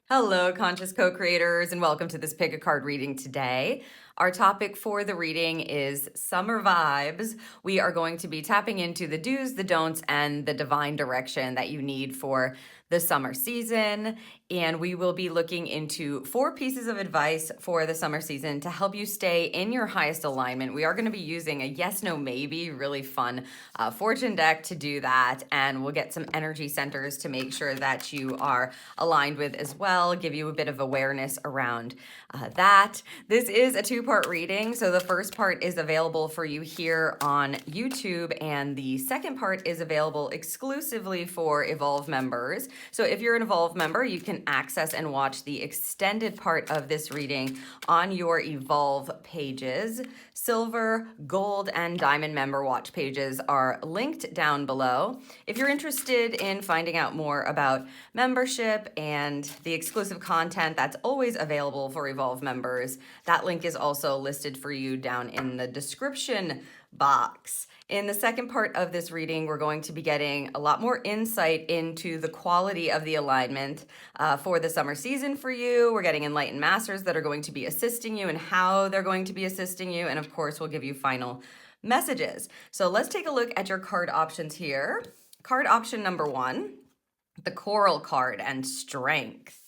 Hello, conscious co-creators, and welcome to this pick a card reading today. Our topic for the reading is summer vibes. We are going to be tapping into the do's, the don'ts, and the divine direction that you need for the summer season. And we will be looking into 4 pieces of advice for the summer season to help you stay in your highest alignment. We are going to be using a yes, no, maybe, really fun fortune deck to do that. And we'll get some energy centers to make sure that you are aligned with as well, give you a bit of awareness around that. This is a 2-part reading. So the first part is available for you here on YouTube, and the second part is available exclusively for Evolve members. So if you're an Evolve member, you can access and watch the extended part of this reading on your Evolve pages. Silver, gold, and diamond member watch pages are linked down below. If you're interested in finding out more about membership and the exclusive content that's always available for Evolve members, that link is also listed for you down in the description box. In the second part of this reading, we're going to be getting a lot more insight into the quality of the alignment for the summer season for you. We're getting enlightened masters that are going to be assisting you and how they're going to be assisting you. And of course, we'll give you final messages. So let's take a look at your card options here. Card option number 1, the Coral card and Strength.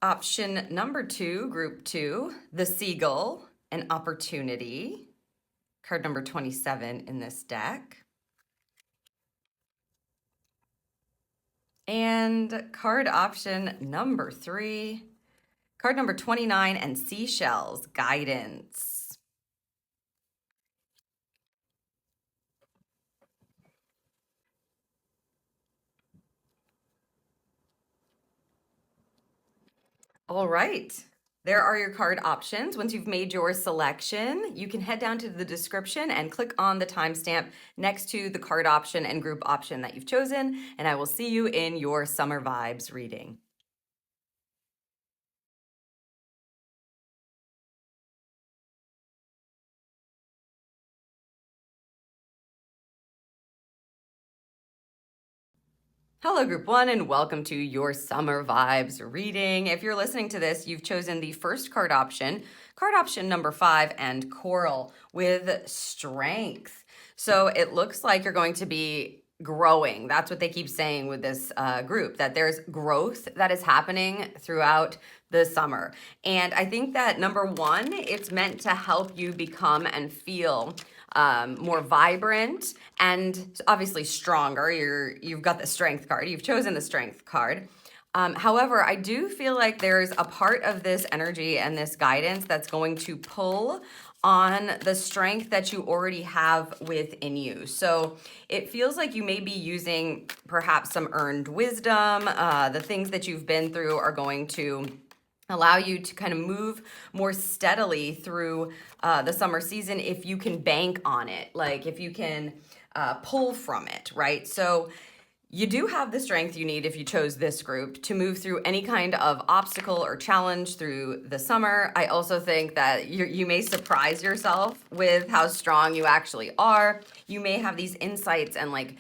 Option number 2, group 2, the Seagull and Opportunity. Card number 27 in this deck. And card option number 3, card number 29 and Seashells, Guidance. All right, there are your card options. Once you've made your selection, you can head down to the description and click on the timestamp next to the card option and group option that you've chosen, and I will see you in your Summer Vibes reading. Hello, Group 1, and welcome to your Summer Vibes reading. If you're listening to this, you've chosen the first card option number 5, and Coral with Strength. So it looks like you're going to be growing. That's what they keep saying with this group, that there's growth that is happening throughout the summer. And I think that number 1, it's meant to help you become and feel more vibrant and obviously stronger. You've got the Strength card. You've chosen the Strength card. However, I do feel like there's a part of this energy and this guidance that's going to pull on the strength that you already have within you. So it feels like you may be using perhaps some earned wisdom. The things that you've been through are going to allow you to kind of move more steadily through the summer season if you can bank on it, like if you can pull from it, right? So you do have the strength you need if you chose this group to move through any kind of obstacle or challenge through the summer. I also think that you may surprise yourself with how strong you actually are. You may have these insights and like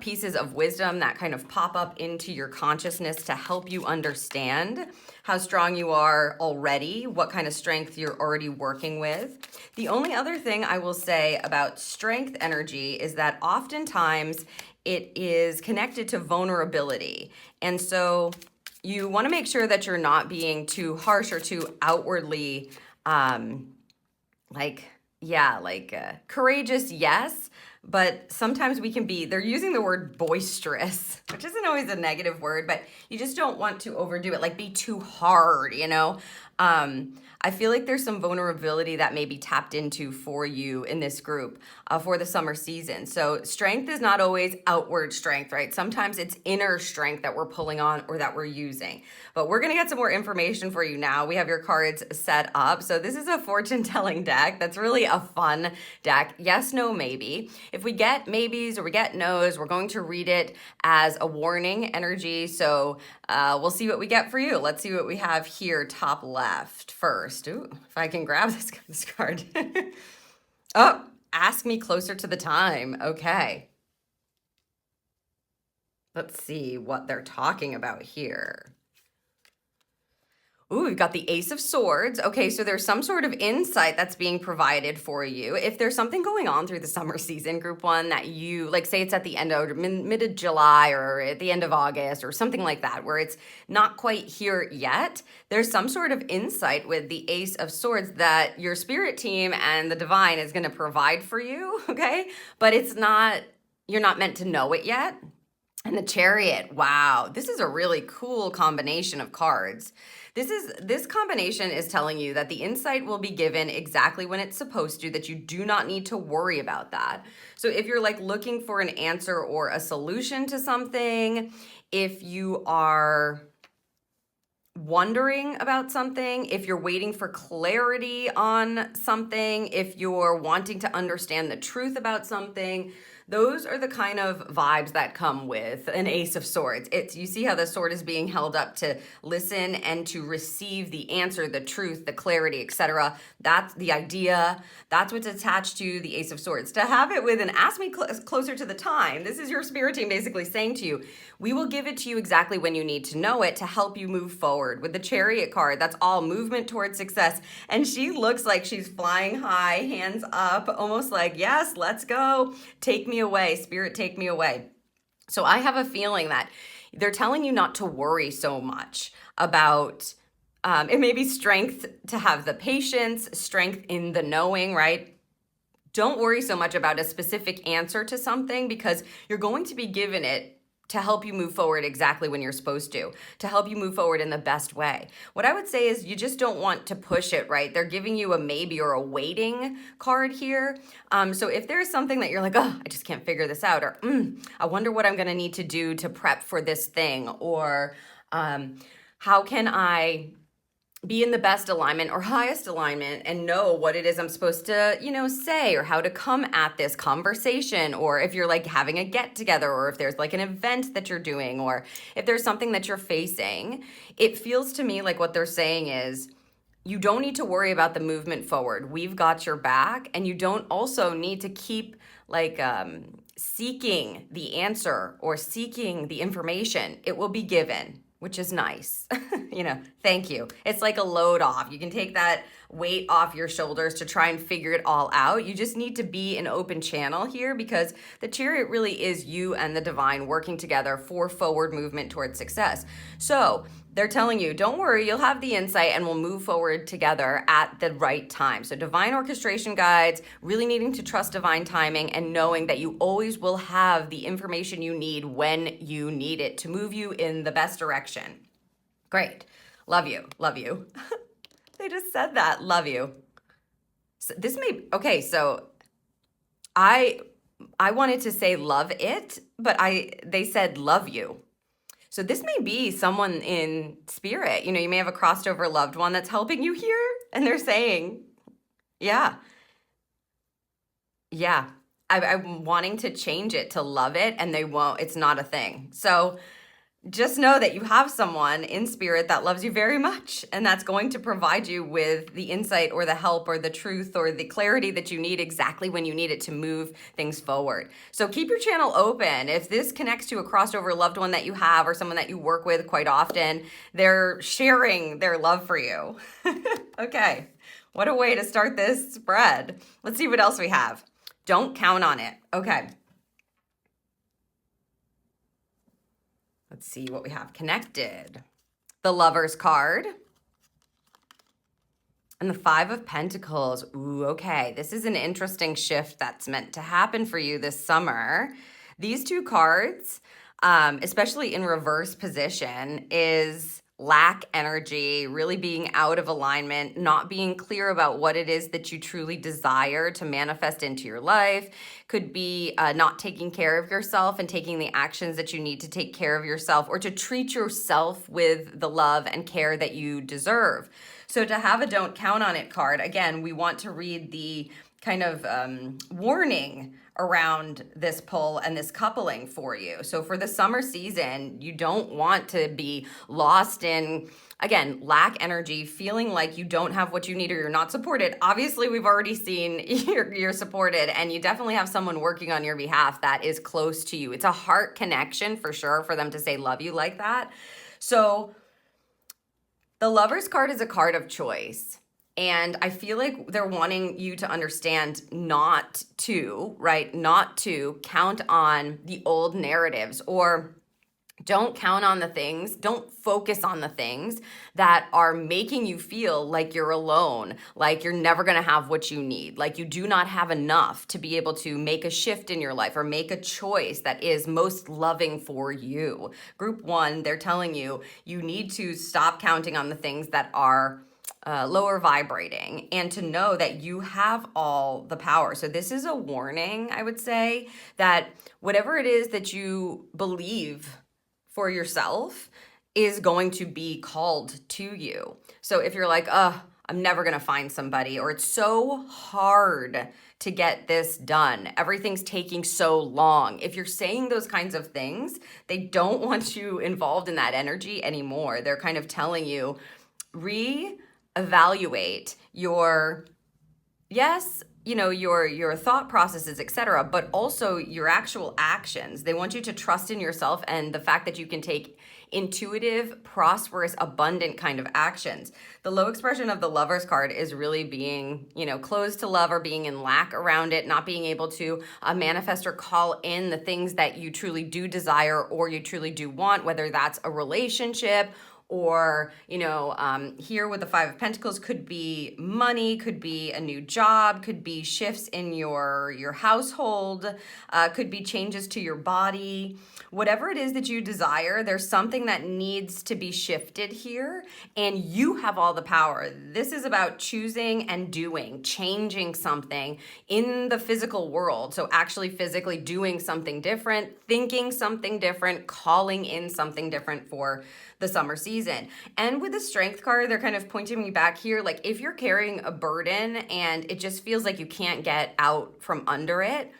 pieces of wisdom that kind of pop up into your consciousness to help you understand how strong you are already, what kind of strength you're already working with. The only other thing I will say about strength energy is that oftentimes it is connected to vulnerability. And so you want to make sure that you're not being too harsh or too outwardly courageous, yes, but sometimes we can be, they're using the word boisterous, which isn't always a negative word, but you just don't want to overdo it, like be too hard, you know? I feel like there's some vulnerability that may be tapped into for you in this group for the summer season. So strength is not always outward strength, right? Sometimes it's inner strength that we're pulling on or that we're using. But we're going to get some more information for you now. We have your cards set up. So this is a fortune telling deck. That's really a fun deck. Yes, no, maybe. If we get maybes or we get no's, we're going to read it as a warning energy. So we'll see what we get for you. Let's see what we have here, top left first. Ooh, if I can grab this card. Oh, ask me closer to the time. Okay. Let's see what they're talking about here. Ooh, we've got the Ace of Swords. Okay, so there's some sort of insight that's being provided for you. If there's something going on through the summer season, group one, that you, like say it's at the end of mid of July or at the end of August or something like that, where it's not quite here yet, there's some sort of insight with the Ace of Swords that your spirit team and the divine is going to provide for you, okay? But it's not, you're not meant to know it yet. And the Chariot, wow, this is a really cool combination of cards. This combination is telling you that the insight will be given exactly when it's supposed to, that you do not need to worry about that. So if you're like looking for an answer or a solution to something, if you are wondering about something, if you're waiting for clarity on something, if you're wanting to understand the truth about something, those are the kind of vibes that come with an Ace of Swords. It's, you see how the sword is being held up to listen and to receive the answer, the truth, the clarity, etc. That's the idea. That's what's attached to the Ace of Swords. To have it with an ask me closer to the time, this is your spirit team basically saying to you, we will give it to you exactly when you need to know it to help you move forward. With the Chariot card, that's all movement towards success. And she looks like she's flying high, hands up, almost like, yes, let's go. Take me away, spirit, take me away. So I have a feeling that they're telling you not to worry so much about, it may be strength to have the patience, strength in the knowing, right? Don't worry so much about a specific answer to something because you're going to be given it to help you move forward exactly when you're supposed to help you move forward in the best way. What I would say is you just don't want to push it, right? They're giving you a maybe or a waiting card here. So if there's something that you're like, oh, I just can't figure this out, or I wonder what I'm gonna need to do to prep for this thing, or how can I be in the best alignment or highest alignment and know what it is I'm supposed to, say, or how to come at this conversation, or if you're like having a get together, or if there's like an event that you're doing, or if there's something that you're facing, it feels to me like what they're saying is you don't need to worry about the movement forward. We've got your back, and you don't also need to keep like seeking the answer or seeking the information. It will be given, which is nice. Thank you. It's like a load off. You can take that weight off your shoulders to try and figure it all out. You just need to be an open channel here because the Chariot really is you and the divine working together for forward movement towards success. So they're telling you, don't worry, you'll have the insight and we'll move forward together at the right time. So divine orchestration guides, really needing to trust divine timing and knowing that you always will have the information you need when you need it to move you in the best direction. Great. Love you. Love you. They just said that. Love you. So this may, okay, so I wanted to say love it, but they said love you. So this may be someone in spirit. You may have a crossed over loved one that's helping you here, and they're saying, yeah. I'm wanting to change it to love it, and they won't. It's not a thing. So just know that you have someone in spirit that loves you very much, and that's going to provide you with the insight or the help or the truth or the clarity that you need exactly when you need it to move things forward. So keep your channel open. If this connects to a crossover loved one that you have or someone that you work with quite often, they're sharing their love for you. Okay, what a way to start this spread. Let's see what else we have. Don't count on it. Okay. Let's see what we have. Connected. The Lover's card. And the Five of Pentacles. Ooh, okay. This is an interesting shift that's meant to happen for you this summer. These two cards, especially in reverse position, is lack energy, really being out of alignment, not being clear about what it is that you truly desire to manifest into your life. Could be not taking care of yourself and taking the actions that you need to take care of yourself or to treat yourself with the love and care that you deserve. So to have a don't count on it card, again, we want to read the kind of warning around this pull and this coupling for you. So for the summer season, you don't want to be lost in again, lack energy, feeling like you don't have what you need or you're not supported. Obviously, we've already seen you're supported, and you definitely have someone working on your behalf that is close to you. It's a heart connection for sure for them to say love you like that. So the Lover's card is a card of choice. And I feel like they're wanting you to understand not to, right? Not to count on the old narratives, or don't count on the things, don't focus on the things that are making you feel like you're alone, like you're never gonna have what you need, like you do not have enough to be able to make a shift in your life or make a choice that is most loving for you. Group 1, they're telling you, you need to stop counting on the things that are lower vibrating, and to know that you have all the power. So this is a warning, I would say, that whatever it is that you believe for yourself is going to be called to you. So if you're like, I'm never gonna find somebody, or it's so hard to get this done, everything's taking so long. If you're saying those kinds of things, they don't want you involved in that energy anymore. They're kind of telling you, reevaluate your, yes, you know, your thought processes, etc., but also your actual actions. They want you to trust in yourself and the fact that you can take intuitive, prosperous, abundant kind of actions. The low expression of the Lover's card is really being, closed to love, or being in lack around it, not being able to manifest or call in the things that you truly do desire or you truly do want, whether that's a relationship, or, here with the Five of Pentacles, could be money, could be a new job, could be shifts in your household, could be changes to your body. Whatever it is that you desire, there's something that needs to be shifted here, and you have all the power. This is about choosing and doing, changing something in the physical world. So actually physically doing something different, thinking something different, calling in something different for the summer season. And with the Strength card, they're kind of pointing me back here, like if you're carrying a burden and it just feels like you can't get out from under it,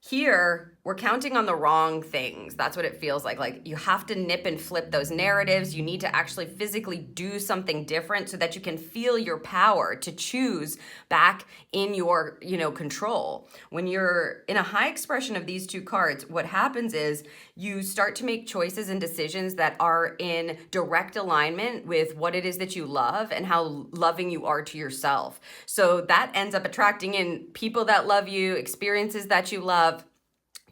here, we're counting on the wrong things. That's what it feels like. Like you have to nip and flip those narratives. You need to actually physically do something different so that you can feel your power to choose back in your, control. When you're in a high expression of these two cards, what happens is you start to make choices and decisions that are in direct alignment with what it is that you love and how loving you are to yourself. So that ends up attracting in people that love you, experiences that you love,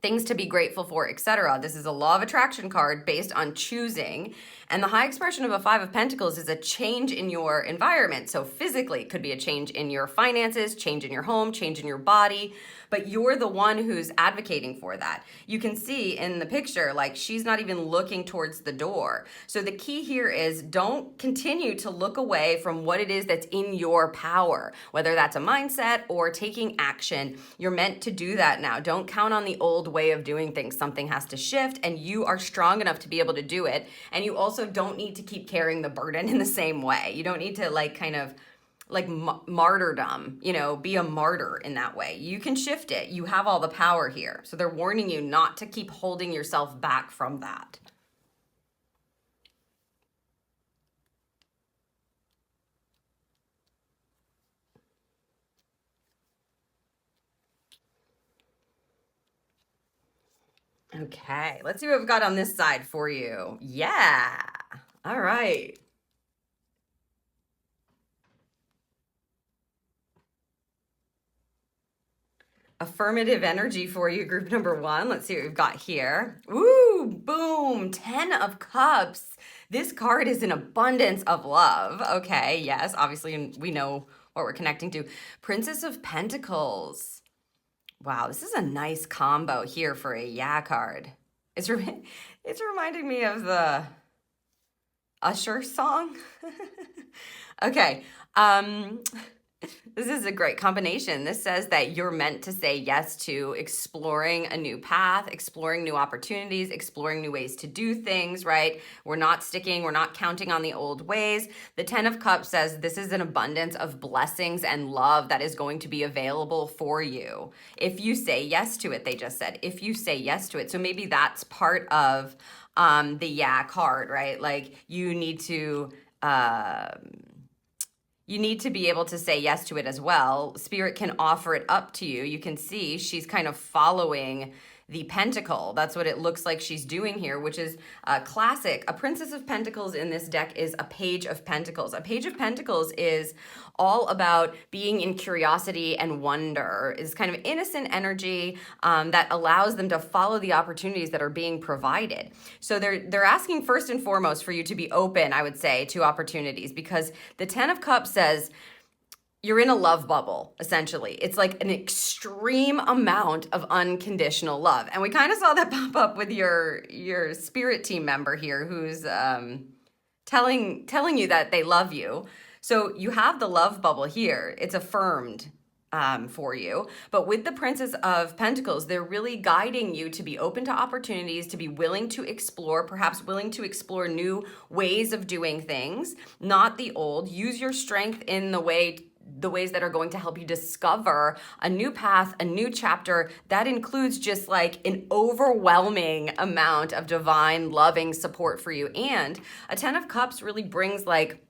things to be grateful for, etc. This is a law of attraction card based on choosing. And the high expression of a Five of Pentacles is a change in your environment. So physically, it could be a change in your finances, change in your home, change in your body, but you're the one who's advocating for that. You can see in the picture, like she's not even looking towards the door. So the key here is don't continue to look away from what it is that's in your power, whether that's a mindset or taking action. You're meant to do that now. Don't count on the old way of doing things. Something has to shift, and you are strong enough to be able to do it. And you also don't need to keep carrying the burden in the same way. You don't need to martyrdom, be a martyr in that way. You can shift it. You have all the power here. So they're warning you not to keep holding yourself back from that. Okay, let's see what we've got on this side for you. Yeah. All right. Affirmative energy for you, group number 1. Let's see what we've got here. Ooh, boom, 10 of Cups. This card is an abundance of love. Okay, yes, obviously we know what we're connecting to. Princess of Pentacles. Wow, this is a nice combo here for a yeah card. It's reminding me of the Usher song. Okay, this is a great combination. This says that you're meant to say yes to exploring a new path, exploring new opportunities, exploring new ways to do things, right? We're not counting on the old ways. The 10 of Cups says this is an abundance of blessings and love that is going to be available for you if you say yes to it. They just said, if you say yes to it. So maybe that's part of the yeah card, right? Like you need to you need to be able to say yes to it as well. Spirit can offer it up to you. You can see she's kind of following the pentacle. That's what it looks like she's doing here, which is classic. A Princess of Pentacles in this deck is a Page of Pentacles. A Page of Pentacles is all about being in curiosity and wonder. Is kind of innocent energy that allows them to follow the opportunities that are being provided. So they're asking first and foremost for you to be open, I would say, to opportunities, because the Ten of Cups says, you're in a love bubble, essentially. It's like an extreme amount of unconditional love. And we kind of saw that pop up with your spirit team member here who's telling you that they love you. So you have the love bubble here. It's affirmed for you. But with the Princess of Pentacles, they're really guiding you to be open to opportunities, to be willing to explore, perhaps willing to explore new ways of doing things, not the old. Use your strength in the ways that are going to help you discover a new path, a new chapter that includes just like an overwhelming amount of divine loving support for you. And a Ten of Cups really brings like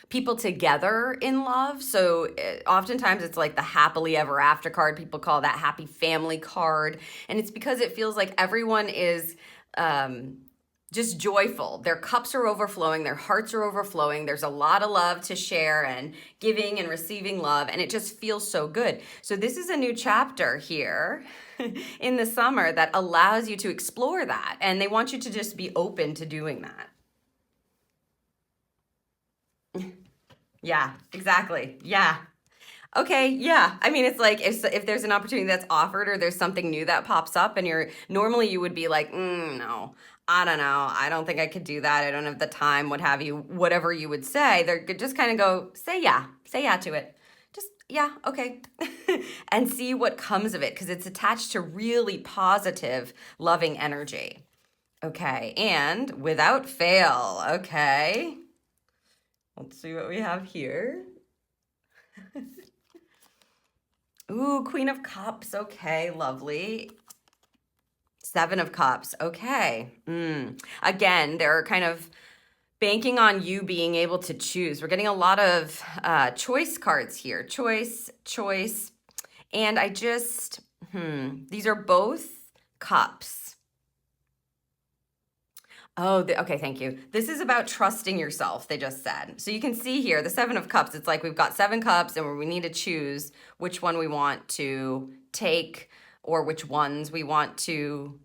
people together in love. So oftentimes it's like the happily ever after card. People call that happy family card. And it's because it feels like everyone is just joyful. Their cups are overflowing. Their hearts are overflowing. There's a lot of love to share and giving and receiving love. And it just feels so good. So this is a new chapter here in the summer that allows you to explore that. And they want you to just be open to doing that. Yeah, exactly. Yeah. Okay, yeah. I mean, it's like if there's an opportunity that's offered or there's something new that pops up and normally you would be like, no, I don't know. I don't think I could do that. I don't have the time, what have you, whatever you would say. They're just kind of go, say yeah to it. Just, yeah, okay. And see what comes of it, because it's attached to really positive, loving energy. Okay, and without fail, okay. Let's see what we have here. Ooh, Queen of Cups. Okay, lovely. Seven of Cups. Okay. Again, they're kind of banking on you being able to choose. We're getting a lot of choice cards here. Choice. And I just, these are both cups. Oh, okay, thank you. This is about trusting yourself, they just said. So you can see here, the Seven of Cups, it's like we've got 7 cups and we need to choose which one we want to take or which ones we want to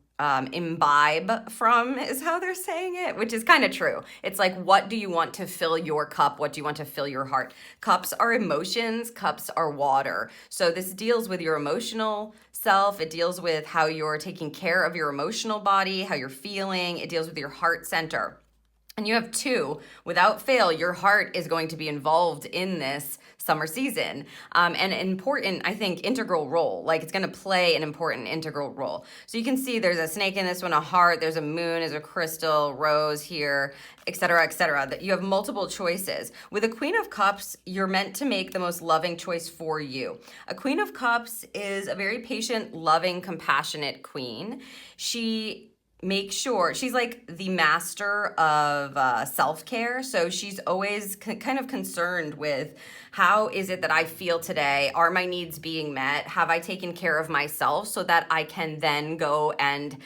imbibe from, is how they're saying it, which is kind of true. It's like, what do you want to fill your cup? What do you want to fill your heart? Cups are emotions, cups are water. So this deals with your emotional self. It deals with how you're taking care of your emotional body, how you're feeling. It deals with your heart center. And you have 2, without fail, your heart is going to be involved in this summer season. And an important, I think, integral role. Like it's going to play an important integral role. So you can see there's a snake in this one, a heart, there's a moon, there's a crystal, rose here, etc., etc. That you have multiple choices. With a Queen of Cups, you're meant to make the most loving choice for you. A Queen of Cups is a very patient, loving, compassionate queen. She make sure she's like the master of self-care. So she's always kind of concerned with, how is it that I feel today? Are my needs being met? Have I taken care of myself so that I can then go and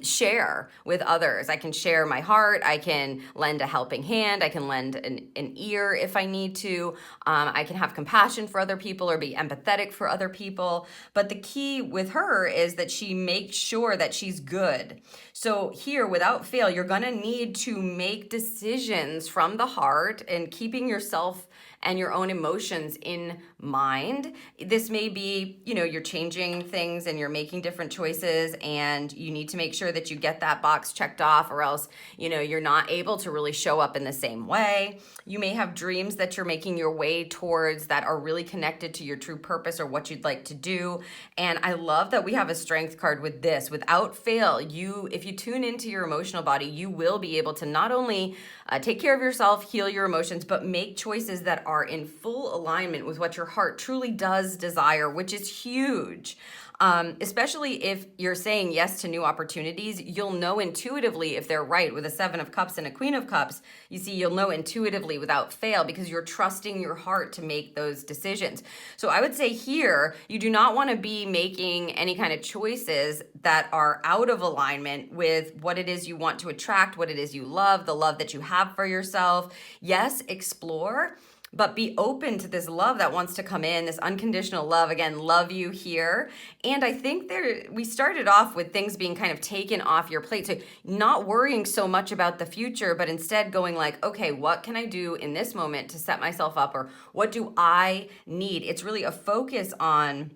share with others? I can share my heart. I can lend a helping hand. I can lend an ear if I need to. I can have compassion for other people or be empathetic for other people. But the key with her is that she makes sure that she's good. So here, without fail, you're going to need to make decisions from the heart and keeping yourself and your own emotions in mind. This may be, you're changing things and you're making different choices and you need to make sure that you get that box checked off, or else, you're not able to really show up in the same way. You may have dreams that you're making your way towards that are really connected to your true purpose or what you'd like to do. And I love that we have a strength card with this. Without fail, if you tune into your emotional body, you will be able to not only take care of yourself, heal your emotions, but make choices that are in full alignment with what your heart truly does desire, which is huge. Especially if you're saying yes to new opportunities, you'll know intuitively if they're right. With a 7 of Cups and a Queen of Cups, you see, you'll know intuitively without fail because you're trusting your heart to make those decisions. So I would say here, you do not want to be making any kind of choices that are out of alignment with what it is you want to attract, what it is you love, the love that you have for yourself. Yes, explore, but be open to this love that wants to come in, this unconditional love. Again, love you here. And I think we started off with things being kind of taken off your plate. So not worrying so much about the future, but instead going like, okay, what can I do in this moment to set myself up? Or what do I need? It's really a focus on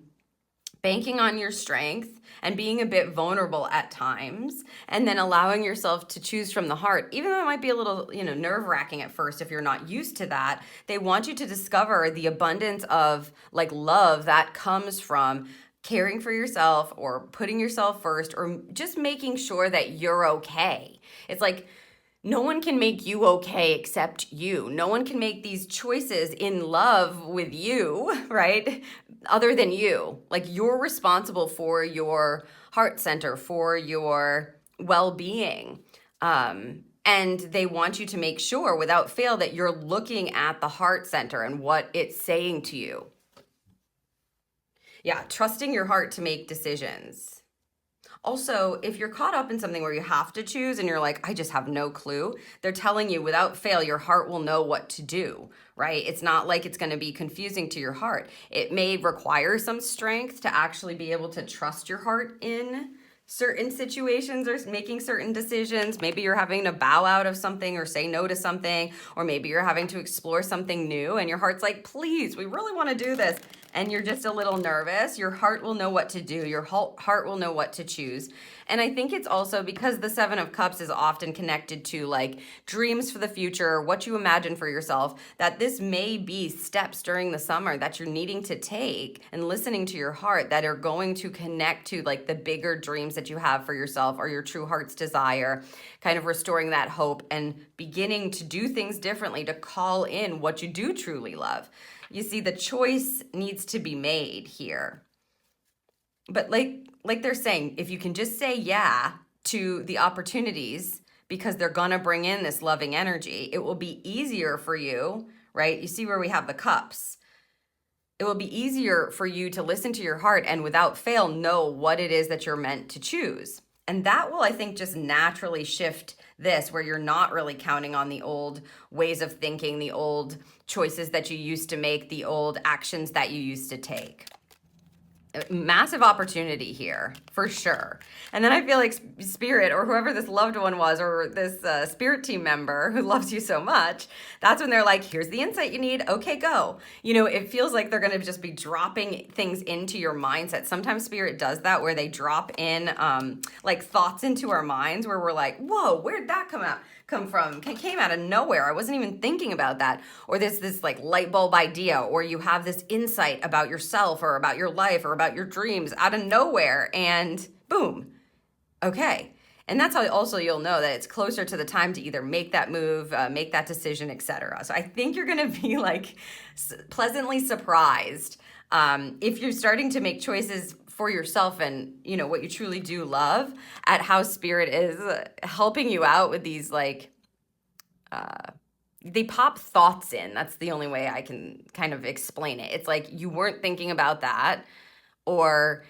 banking on your strength and being a bit vulnerable at times, and then allowing yourself to choose from the heart, even though it might be a little, nerve-wracking at first if you're not used to that. They want you to discover the abundance of like love that comes from caring for yourself or putting yourself first or just making sure that you're okay. It's like, no one can make you okay except you. No one can make these choices in love with you, right? Other than you. Like, you're responsible for your heart center, for your well-being. And they want you to make sure without fail that you're looking at the heart center and what it's saying to you. Yeah, trusting your heart to make decisions. Also, if you're caught up in something where you have to choose and you're like, I just have no clue, they're telling you without fail, your heart will know what to do, right? It's not like it's going to be confusing to your heart. It may require some strength to actually be able to trust your heart in certain situations or making certain decisions. Maybe you're having to bow out of something or say no to something, or maybe you're having to explore something new and your heart's like, please, we really want to do this. And you're just a little nervous. Your heart will know what to do. Your heart will know what to choose. And I think it's also because the 7 of Cups is often connected to like dreams for the future, what you imagine for yourself, that this may be steps during the summer that you're needing to take and listening to your heart that are going to connect to like the bigger dreams that you have for yourself or your true heart's desire, kind of restoring that hope and beginning to do things differently to call in what you do truly love. You see, the choice needs to be made here. But like they're saying, if you can just say yeah to the opportunities because they're going to bring in this loving energy, it will be easier for you, right? You see where we have the cups. It will be easier for you to listen to your heart and without fail know what it is that you're meant to choose. And that will, I think, just naturally shift this, where you're not really counting on the old ways of thinking, the old choices that you used to make, the old actions that you used to take. Massive opportunity here, for sure. And then I feel like Spirit, or whoever this loved one was, or this Spirit team member who loves you so much, that's when they're like, here's the insight you need. Okay, go. It feels like they're going to just be dropping things into your mindset. Sometimes Spirit does that, where they drop in like thoughts into our minds where we're like, whoa, where'd that come from? Came out of nowhere. I wasn't even thinking about that. Or this like light bulb idea, or you have this insight about yourself or about your life or about your dreams out of nowhere, and boom. Okay. And that's how also you'll know that it's closer to the time to either make that move, make that decision, etc. So I think you're going to be like pleasantly surprised if you're starting to make choices for yourself and what you truly do love, at how Spirit is helping you out with these like they pop thoughts in. That's the only way I can kind of explain it. It's like you weren't thinking about that, or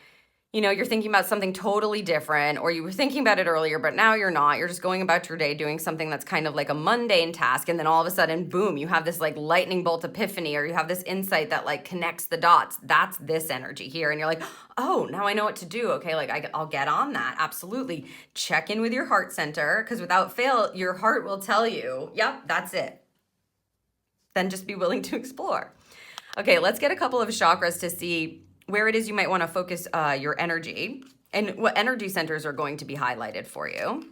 you're thinking about something totally different, or you were thinking about it earlier, but now you're not. You're just going about your day doing something that's kind of like a mundane task. And then all of a sudden, boom, you have this like lightning bolt epiphany, or you have this insight that like connects the dots. That's this energy here. And you're like, oh, now I know what to do. Okay, like I'll get on that. Absolutely. Check in with your heart center, because without fail, your heart will tell you, yep, that's it. Then just be willing to explore. Okay, let's get a couple of chakras to see where it is you might want to focus your energy and what energy centers are going to be highlighted for you.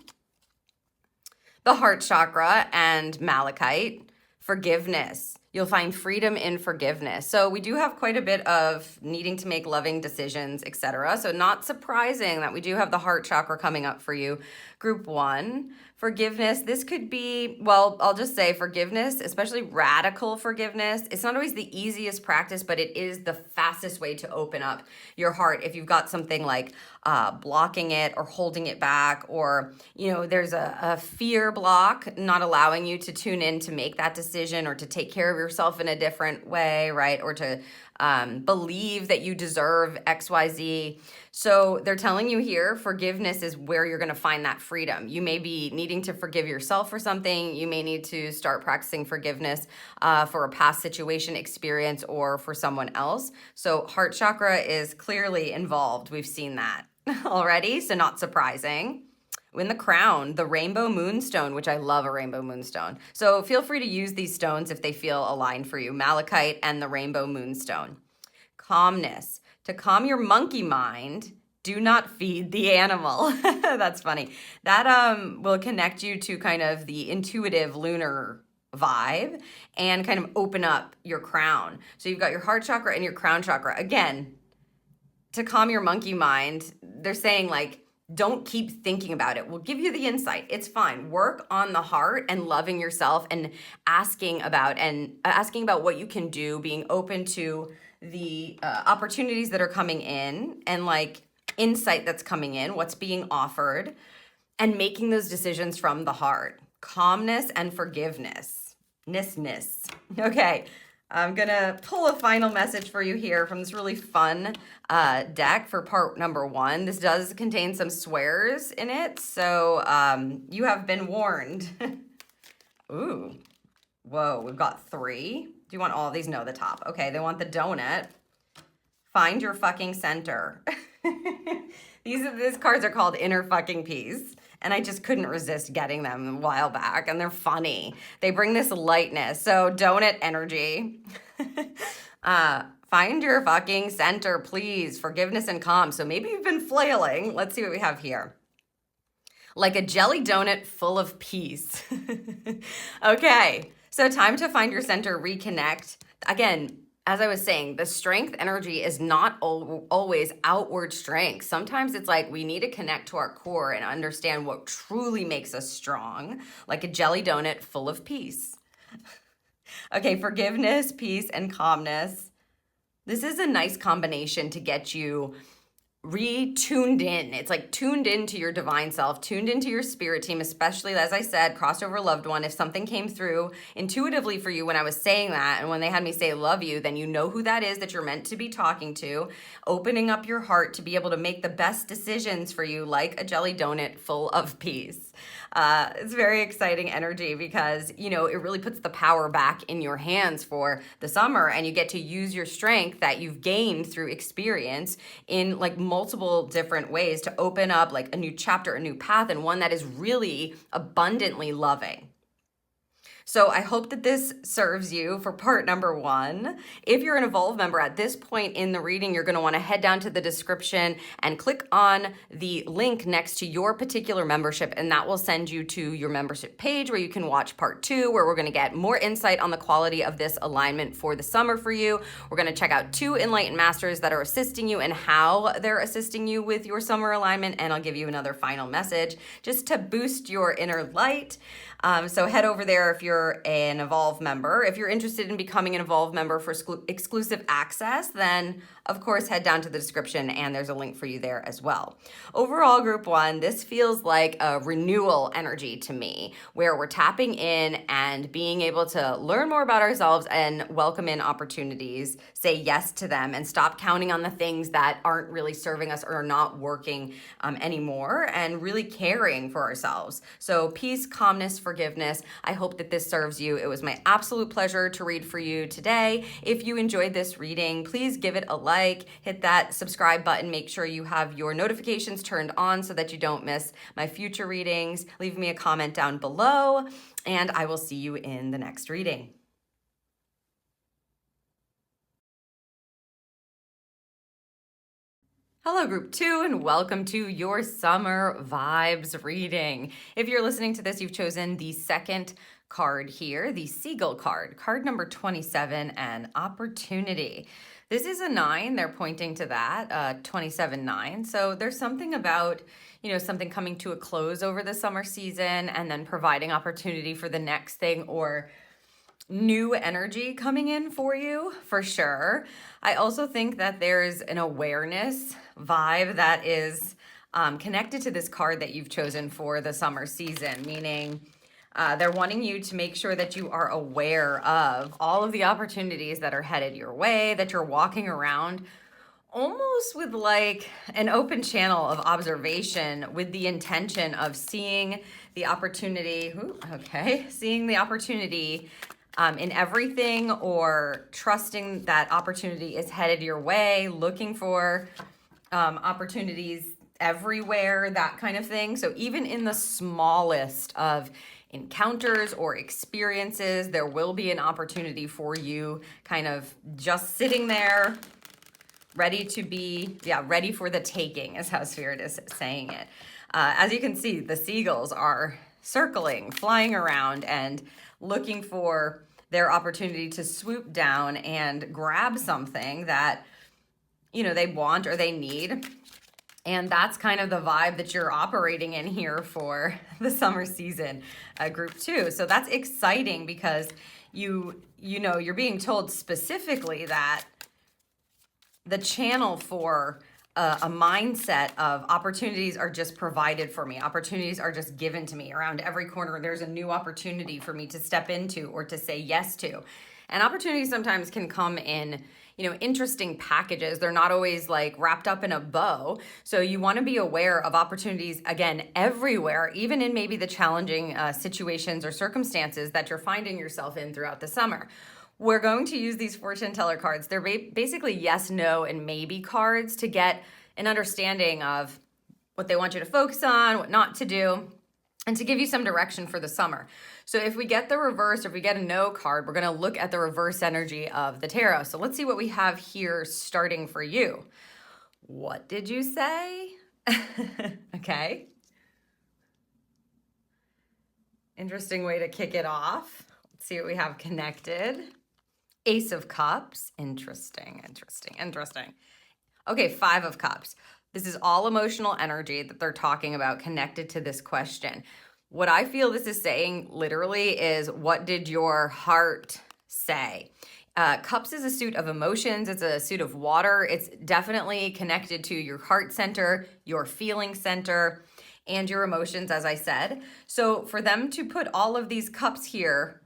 The heart chakra and malachite, forgiveness. You'll find freedom in forgiveness. So we do have quite a bit of needing to make loving decisions, etc. So not surprising that we do have the heart chakra coming up for you. Group 1, forgiveness. This could be, well, I'll just say forgiveness, especially radical forgiveness. It's not always the easiest practice, but it is the fastest way to open up your heart. If you've got something like blocking it or holding it back, or, there's a fear block not allowing you to tune in to make that decision or to take care of yourself in a different way, right? Or to believe that you deserve XYZ. So they're telling you here, forgiveness is where you're going to find that freedom. You may be needing to forgive yourself for something. You may need to start practicing forgiveness for a past situation, experience, or for someone else. So heart chakra is clearly involved. We've seen that already, so not surprising. In the crown, the rainbow moonstone, which I love a rainbow moonstone. So feel free to use these stones if they feel aligned for you. Malachite and the rainbow moonstone. Calmness. To calm your monkey mind, do not feed the animal. That's funny. That will connect you to kind of the intuitive lunar vibe and kind of open up your crown. So you've got your heart chakra and your crown chakra. Again, to calm your monkey mind, they're saying like, don't keep thinking about it. We'll give you the insight. It's fine. Work on the heart and loving yourself and asking about what you can do, being open to the opportunities that are coming in and like insight that's coming in, what's being offered, and making those decisions from the heart. Calmness and forgiveness. Ness. Okay. I'm going to pull a final message for you here from this really fun deck for part number 1. This does contain some swears in it, so you have been warned. Ooh. Whoa, we've got 3. Do you want all of these? No, the top. Okay, they want the donut. Find your fucking center. These cards are called Inner Fucking Peace. And I just couldn't resist getting them a while back. And they're funny. They bring this lightness. So donut energy. Find your fucking center, please. Forgiveness and calm. So maybe you've been flailing. Let's see what we have here. Like a jelly donut full of peace. Okay. So time to find your center, reconnect. Again, as I was saying, the strength energy is not always outward strength. Sometimes it's like we need to connect to our core and understand what truly makes us strong, like a jelly donut full of peace. Okay, forgiveness, peace, and calmness. This is a nice combination to get you retuned in. It's like tuned into your divine self, tuned into your spirit team, especially, as I said, crossover loved one. If something came through intuitively for you when I was saying that, and when they had me say love you, then you know who that is that you're meant to be talking to, opening up your heart to be able to make the best decisions for you, like a jelly donut full of peace. It's very exciting energy because, it really puts the power back in your hands for the summer, and you get to use your strength that you've gained through experience in like multiple different ways to open up like a new chapter, a new path, and one that is really abundantly loving. So I hope that this serves you for part number 1. If you're an Evolve member at this point in the reading, you're going to want to head down to the description and click on the link next to your particular membership, and that will send you to your membership page where you can watch part 2, where we're going to get more insight on the quality of this alignment for the summer for you. We're going to check out 2 enlightened masters that are assisting you and how they're assisting you with your summer alignment, and I'll give you another final message just to boost your inner light. So head over there if you're an Evolve member. If you're interested in becoming an Evolve member for exclusive access, then of course head down to the description and there's a link for you there as well. Overall, group 1, this feels like a renewal energy to me, where we're tapping in and being able to learn more about ourselves and welcome in opportunities, say yes to them, and stop counting on the things that aren't really serving us or are not working anymore, and really caring for ourselves. So peace, calmness, forgiveness. I hope that this serves you. It was my absolute pleasure to read for you today. If you enjoyed this reading, please give it a like, hit that subscribe button, make sure you have your notifications turned on so that you don't miss my future readings. Leave me a comment down below, and I will see you in the next reading. Hello, Group 2, and welcome to your Summer Vibes reading. If you're listening to this, you've chosen the second card here, the Seagull card number 27, and opportunity. This is a 9. They're pointing to that, 27-9. So there's something about, something coming to a close over the summer season and then providing opportunity for the next thing, or new energy coming in for you, for sure. I also think that there's an awareness vibe that is connected to this card that you've chosen for the summer season, meaning they're wanting you to make sure that you are aware of all of the opportunities that are headed your way, that you're walking around almost with like an open channel of observation with the intention of seeing the opportunity, seeing the opportunity in everything, or trusting that opportunity is headed your way, looking for opportunities everywhere, that kind of thing. So even in the smallest of encounters or experiences, there will be an opportunity for you kind of just sitting there, ready to be, ready for the taking is how Spirit is saying it. As you can see, the seagulls are circling, flying around, and looking for their opportunity to swoop down and grab something that, they want or they need. And that's kind of the vibe that you're operating in here for the summer season, group 2. So that's exciting because you're being told specifically that the channel for a mindset of opportunities are just provided for me. Opportunities are just given to me. Around every corner, there's a new opportunity for me to step into or to say yes to. And opportunities sometimes can come in, interesting packages. They're not always like wrapped up in a bow. So you want to be aware of opportunities, again, everywhere, even in maybe the challenging situations or circumstances that you're finding yourself in throughout the summer. We're going to use these fortune teller cards. They're basically yes, no, and maybe cards to get an understanding of what they want you to focus on, what not to do, and to give you some direction for the summer. So if we get the reverse, or if we get a no card, we're going to look at the reverse energy of the tarot. So let's see what we have here starting for you. What did you say? Okay. Interesting way to kick it off. Let's see what we have connected. Ace of Cups. Interesting. Okay, 5 of Cups. This is all emotional energy that they're talking about connected to this question. What I feel this is saying literally is, what did your heart say? Cups is a suit of emotions. It's a suit of water. It's definitely connected to your heart center, your feeling center, and your emotions, as I said. So for them to put all of these cups here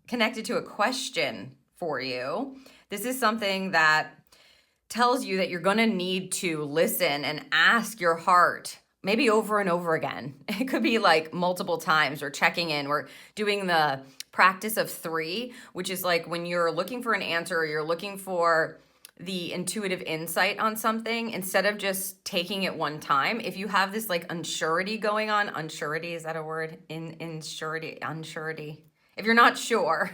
connected to a question for you, this is something that tells you that you're going to need to listen and ask your heart, maybe over and over again. It could be like multiple times, or checking in. We're doing the practice of 3, which is like when you're looking for an answer, or you're looking for the intuitive insight on something, instead of just taking it one time. If you have this like unsurety going on, unsurety, is that a word? Unsurety. If you're not sure,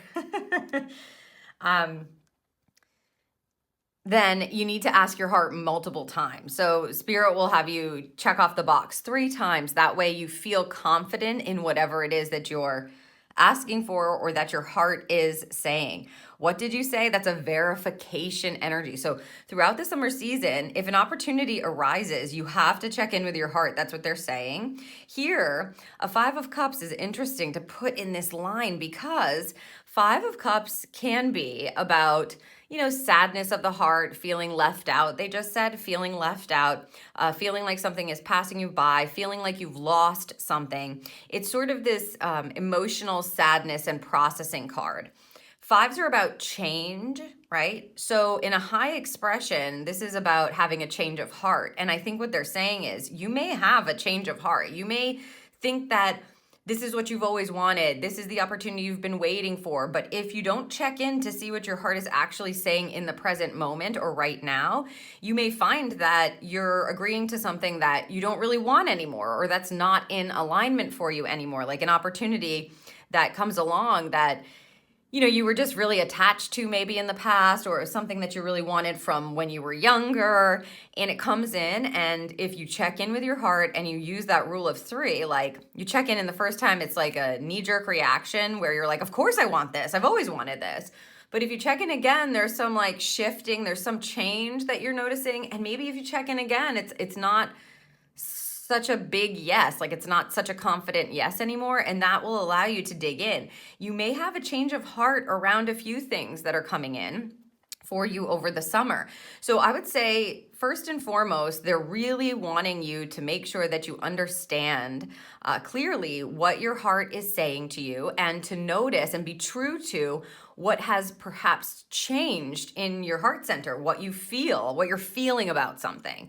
then you need to ask your heart multiple times. So Spirit will have you check off the box 3 times. That way you feel confident in whatever it is that you're asking for, or that your heart is saying. What did you say? That's a verification energy. So throughout the summer season, if an opportunity arises, you have to check in with your heart. That's what they're saying. Here, a 5 of Cups is interesting to put in this line, because 5 of Cups can be about, sadness of the heart, feeling left out. They just said feeling left out, feeling like something is passing you by, feeling like you've lost something. It's sort of this emotional sadness and processing card. 5s are about change, right? So in a high expression, this is about having a change of heart. And I think what they're saying is, you may have a change of heart. You may think that this is what you've always wanted. This is the opportunity you've been waiting for. But if you don't check in to see what your heart is actually saying in the present moment or right now, you may find that you're agreeing to something that you don't really want anymore, or that's not in alignment for you anymore. Like an opportunity that comes along that you were just really attached to maybe in the past, or something that you really wanted from when you were younger, and it comes in. And if you check in with your heart and you use that rule of 3, like you check in the first time, it's like a knee-jerk reaction where you're like, of course I want this, I've always wanted this. But if you check in again, there's some like shifting, there's some change that you're noticing. And maybe if you check in again, it's not such a big yes, like it's not such a confident yes anymore, and that will allow you to dig in. You may have a change of heart around a few things that are coming in for you over the summer. So I would say, first and foremost, they're really wanting you to make sure that you understand clearly what your heart is saying to you, and to notice and be true to what has perhaps changed in your heart center, what you feel, what you're feeling about something.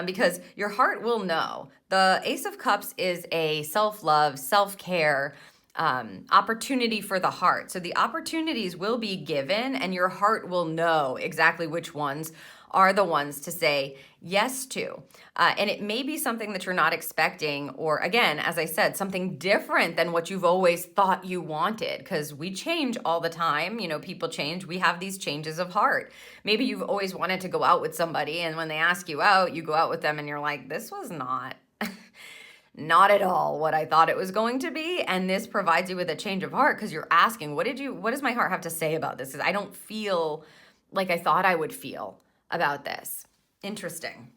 Because your heart will know. The Ace of Cups is a self-love, self-care opportunity for the heart. So the opportunities will be given, and your heart will know exactly which ones are the ones to say yes to. And it may be something that you're not expecting, or again, as I said, something different than what you've always thought you wanted, because we change all the time. People change. We have these changes of heart. Maybe you've always wanted to go out with somebody, and when they ask you out, you go out with them and you're like, this was not at all what I thought it was going to be. And this provides you with a change of heart, because you're asking, what does my heart have to say about this? Because I don't feel like I thought I would feel about this. Interesting.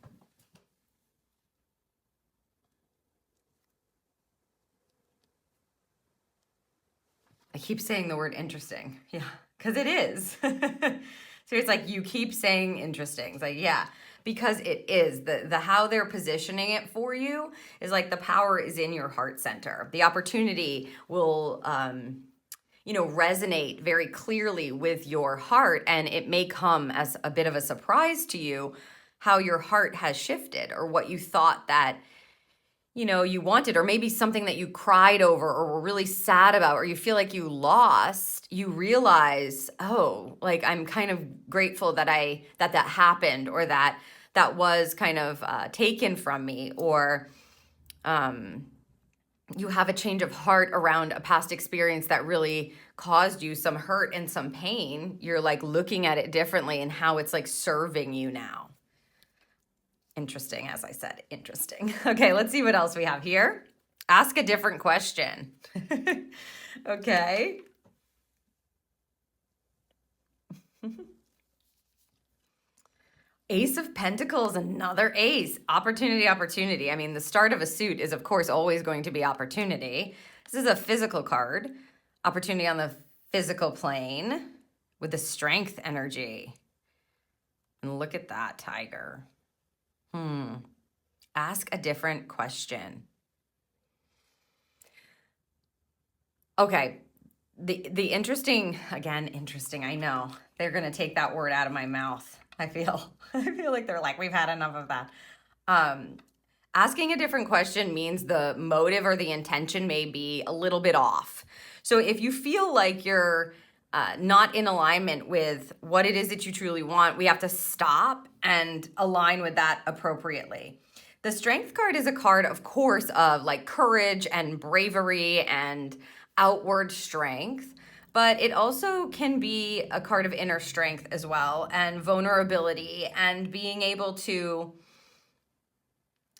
I keep saying the word interesting. Yeah, because it is. So it's like you keep saying interesting. It's like, yeah, because it is. The how they're positioning it for you is like the power is in your heart center. The opportunity will resonate very clearly with your heart, and it may come as a bit of a surprise to you how your heart has shifted, or what you thought that you wanted, or maybe something that you cried over or were really sad about, or you feel like you lost. You realize, oh, like I'm kind of grateful that that happened, or that was kind of taken from me, or you have a change of heart around a past experience that really caused you some hurt and some pain. You're like looking at it differently, and how it's like serving you now. Interesting, as I said, interesting. Okay, let's see what else we have here. Ask a different question. Okay. Ace of Pentacles, another ace. Opportunity, opportunity. I mean, the start of a suit is, of course, always going to be opportunity. This is a physical card. Opportunity on the physical plane with the Strength energy. And look at that, Tiger. Ask a different question. Okay. The interesting, again, interesting, I know. They're going to take that word out of my mouth. I feel like they're like, we've had enough of that. Asking a different question means the motive or the intention may be a little bit off. So if you feel like you're not in alignment with what it is that you truly want, we have to stop and align with that appropriately. The Strength card is a card, of course, of like courage and bravery and outward strength, but it also can be a card of inner strength as well, and vulnerability, and being able to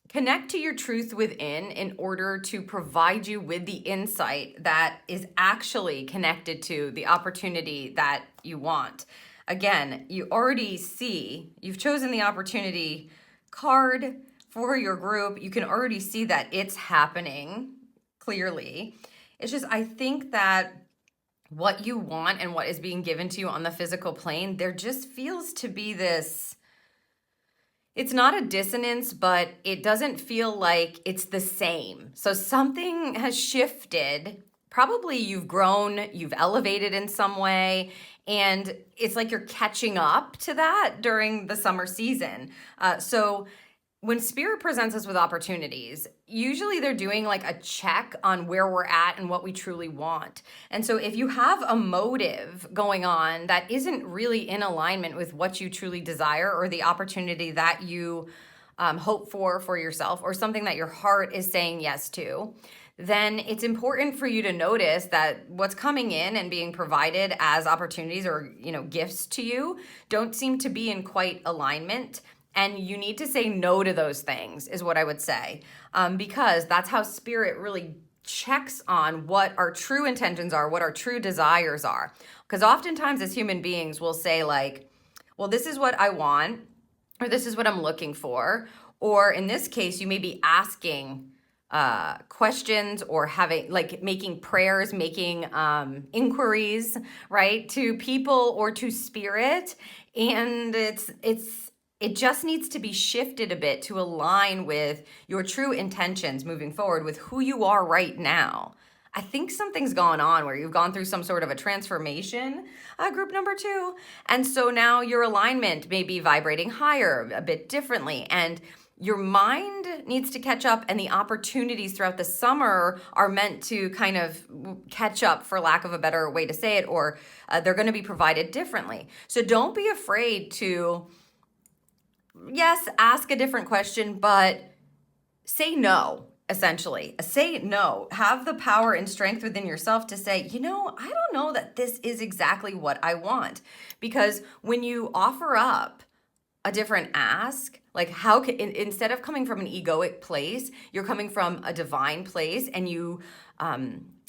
connect to your truth within in order to provide you with the insight that is actually connected to the opportunity that you want. Again, you already see, you've chosen the opportunity card for your group. You can already see that it's happening clearly. It's just, I think that what you want and what is being given to you on the physical plane, there just feels to be this, it's not a dissonance, but it doesn't feel like it's the same. So something has shifted. Probably you've grown, you've elevated in some way, and it's like you're catching up to that during the summer season. So when Spirit presents us with opportunities, usually they're doing like a check on where we're at and what we truly want. And so if you have a motive going on that isn't really in alignment with what you truly desire, or the opportunity that you hope for yourself, or something that your heart is saying yes to, then it's important for you to notice that what's coming in and being provided as opportunities or, gifts to you don't seem to be in quite alignment. And you need to say no to those things is what I would say, because that's how spirit really checks on what our true intentions are, what our true desires are. Because oftentimes as human beings, we'll say like, well, this is what I want, or this is what I'm looking for. Or in this case, you may be asking questions or having making prayers, making inquiries, right, to people or to spirit. And it just needs to be shifted a bit to align with your true intentions moving forward with who you are right now. I think something's gone on where you've gone through some sort of a transformation, group number 2. And so now your alignment may be vibrating higher, a bit differently. And your mind needs to catch up, and the opportunities throughout the summer are meant to kind of catch up, for lack of a better way to say it, or they're going to be provided differently. So don't be afraid to, yes, ask a different question, but say no, essentially. Say no. Have the power and strength within yourself to say, I don't know that this is exactly what I want. Because when you offer up a different ask, like how can, instead of coming from an egoic place, you're coming from a divine place, and you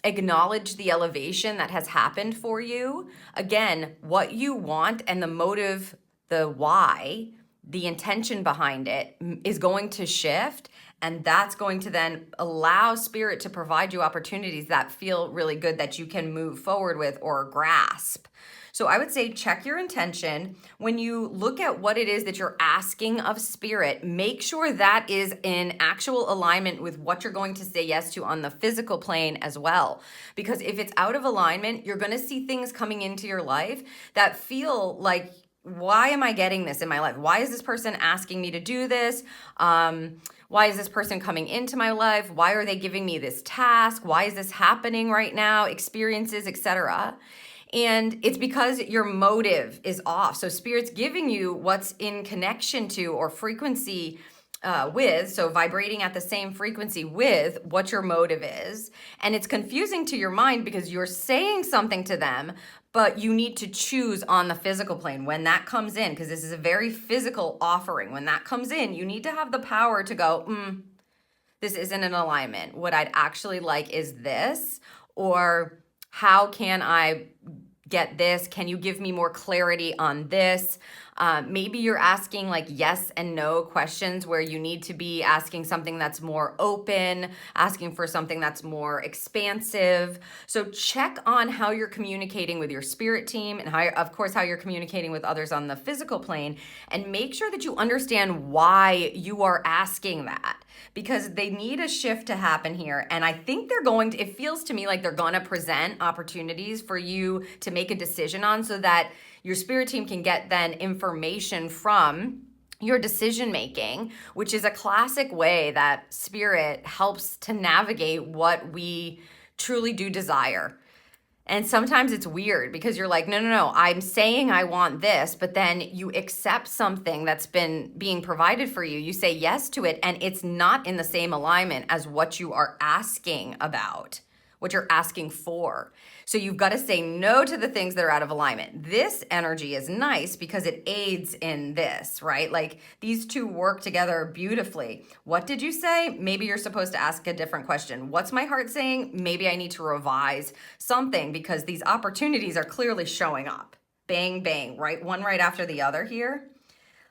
acknowledge the elevation that has happened for you. Again, what you want and the motive, the why, the intention behind it is going to shift, and that's going to then allow spirit to provide you opportunities that feel really good that you can move forward with or grasp. So I would say check your intention. When you look at what it is that you're asking of spirit, make sure that is in actual alignment with what you're going to say yes to on the physical plane as well. Because if it's out of alignment, you're going to see things coming into your life that feel like, why am I getting this in my life? Why is this person asking me to do this? Why is this person coming into my life? Why are they giving me this task? Why is this happening right now? Experiences, etc. And it's because your motive is off. So spirit's giving you what's in connection to or frequency with, so vibrating at the same frequency with what your motive is. And it's confusing to your mind because you're saying something to them, but you need to choose on the physical plane when that comes in, because this is a very physical offering. When that comes in, you need to have the power to go, this isn't in alignment. What I'd actually like is this, or how can I get this? Can you give me more clarity on this? Maybe you're asking like yes and no questions where you need to be asking something that's more open, asking for something that's more expansive. So check on how you're communicating with your spirit team and how, of course, how you're communicating with others on the physical plane, and make sure that you understand why you are asking that, because they need a shift to happen here. And I think they're going to, it feels to me like they're going to present opportunities for you to make a decision on, so that your spirit team can get then information from your decision making, which is a classic way that spirit helps to navigate what we truly do desire. And sometimes it's weird because you're like, no, I'm saying I want this, but then you accept something that's been being provided for you. You say yes to it, and it's not in the same alignment as what you are asking about, what you're asking for. So you've got to say no to the things that are out of alignment. This energy is nice because it aids in this, right? Like these two work together beautifully. What did you say? Maybe you're supposed to ask a different question. What's my heart saying? Maybe I need to revise something, because these opportunities are clearly showing up. Bang, bang, right? One right after the other here.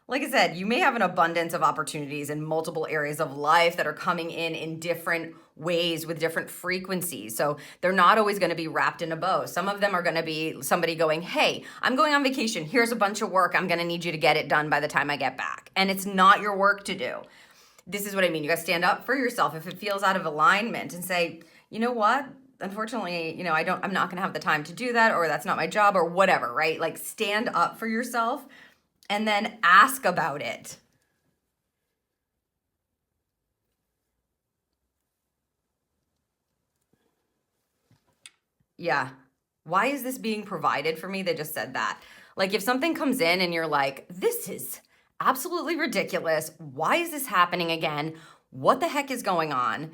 Like I said, you may have an abundance of opportunities in multiple areas of life that are coming in different ways with different frequencies. So they're not always going to be wrapped in a bow. Some of them are going to be somebody going, hey, I'm going on vacation. Here's a bunch of work. I'm going to need you to get it done by the time I get back. And it's not your work to do. This is what I mean. You got to stand up for yourself if it feels out of alignment and say, you know what? Unfortunately, I'm not going to have the time to do that, or that's not my job, or whatever, right? Like stand up for yourself and then ask about it. Yeah. Why is this being provided for me? They just said that. Like if something comes in and you're like, this is absolutely ridiculous. Why is this happening again? What the heck is going on?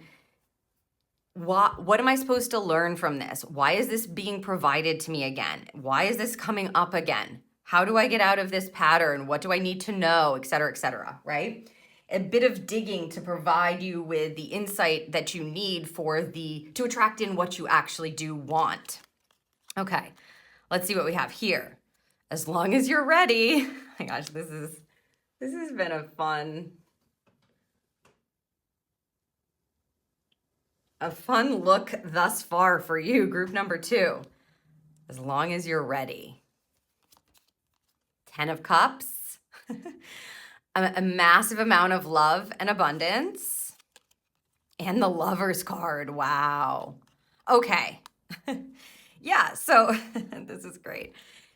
What am I supposed to learn from this? Why is this being provided to me again? Why is this coming up again? How do I get out of this pattern? What do I need to know, et cetera, right? A bit of digging to provide you with the insight that you need to attract in what you actually do want. Okay, let's see what we have here. As long as you're ready. Oh my gosh, this has been a fun look thus far for you, group number 2. As long as you're ready. 10 of Cups. A massive amount of love and abundance. And the Lover's card. Wow. Okay. Yeah, so this is great.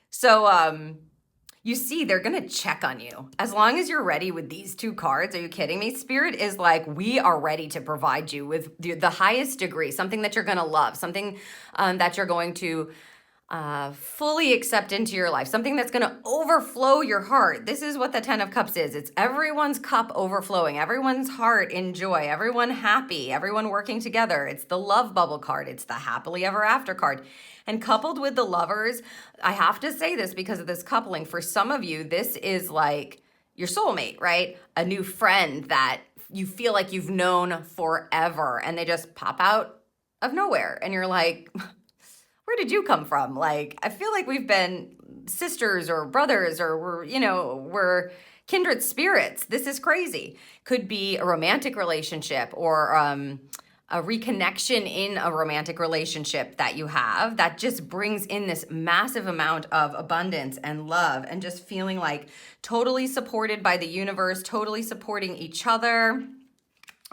So you see, they're going to check on you. As long as you're ready with these 2 cards, are you kidding me? Spirit is like, we are ready to provide you with the highest degree, something that you're going to love, something that you're going to fully accept into your life, something that's going to overflow your heart. This is what the 10 of Cups is. It's everyone's cup overflowing, everyone's heart in joy, everyone happy, everyone working together. It's the love bubble card. It's the happily ever after card. And coupled with the Lovers, I have to say this because of this coupling. For some of you, this is like your soulmate, right? A new friend that you feel like you've known forever and they just pop out of nowhere. And you're like, where did you come from? Like, I feel like we've been sisters or brothers or we're kindred spirits. This is crazy. Could be a romantic relationship or a reconnection in a romantic relationship that you have that just brings in this massive amount of abundance and love and just feeling like totally supported by the universe, totally supporting each other.